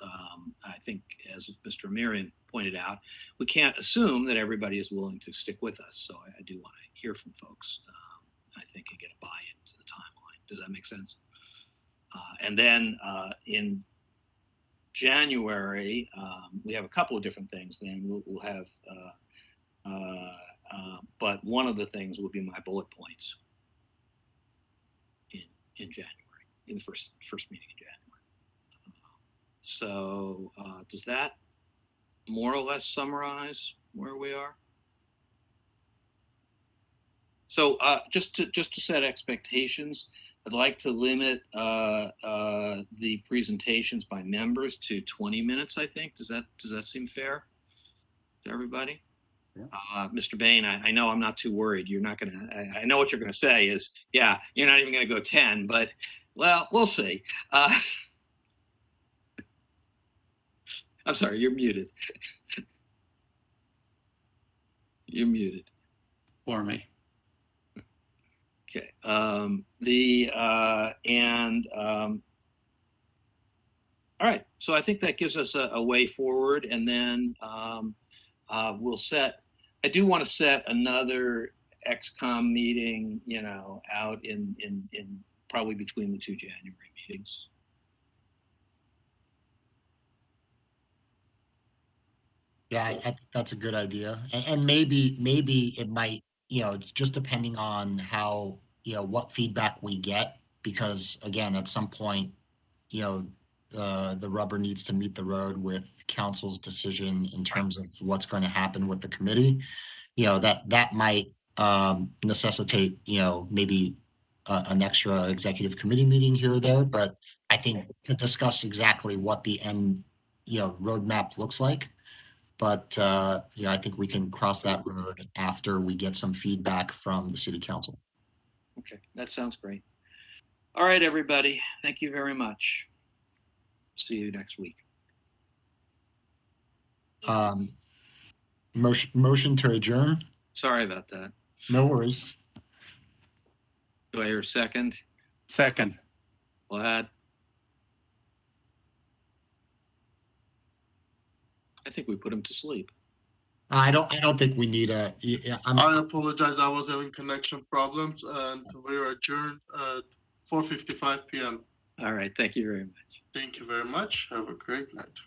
I think, as Mr. Amirian pointed out, we can't assume that everybody is willing to stick with us. So I do want to hear from folks, I think, and get a buy-in to the timeline. Does that make sense? And then in January, we have a couple of different things. Then we'll have, but one of the things will be my bullet points in January, in the first meeting in January. So does that more or less summarize where we are? So just to set expectations, I'd like to limit the presentations by members to 20 minutes, I think. Does that seem fair to everybody? Yeah. Mr. Bain, I know I'm not too worried. You're not going to, I know what you're going to say is, yeah, you're not even going to go 10, but well, we'll see. I'm sorry, you're muted. You're muted.
For me.
Okay. All right. So I think that gives us a way forward, and then we'll set. I do want to set another XCOM meeting, you know, out in probably between the 2 January meetings.
Yeah, I think that's a good idea. And maybe it might, just depending on how, what feedback we get, because again, at some point, you know, the rubber needs to meet the road with council's decision in terms of what's going to happen with the committee. That might necessitate, maybe an extra executive committee meeting here or there, but I think to discuss exactly what the end, roadmap looks like. But, I think we can cross that road after we get some feedback from the city council.
Okay, that sounds great. All right, everybody. Thank you very much. See you next week.
Motion to adjourn?
Sorry about that.
No worries.
Do I hear a second?
Second.
Vlad? I think we put him to sleep.
I don't think we need a,
I apologize. I was having connection problems, and we are adjourned at 4:55 p.m.
All right, thank you very much.
Thank you very much. Have a great night.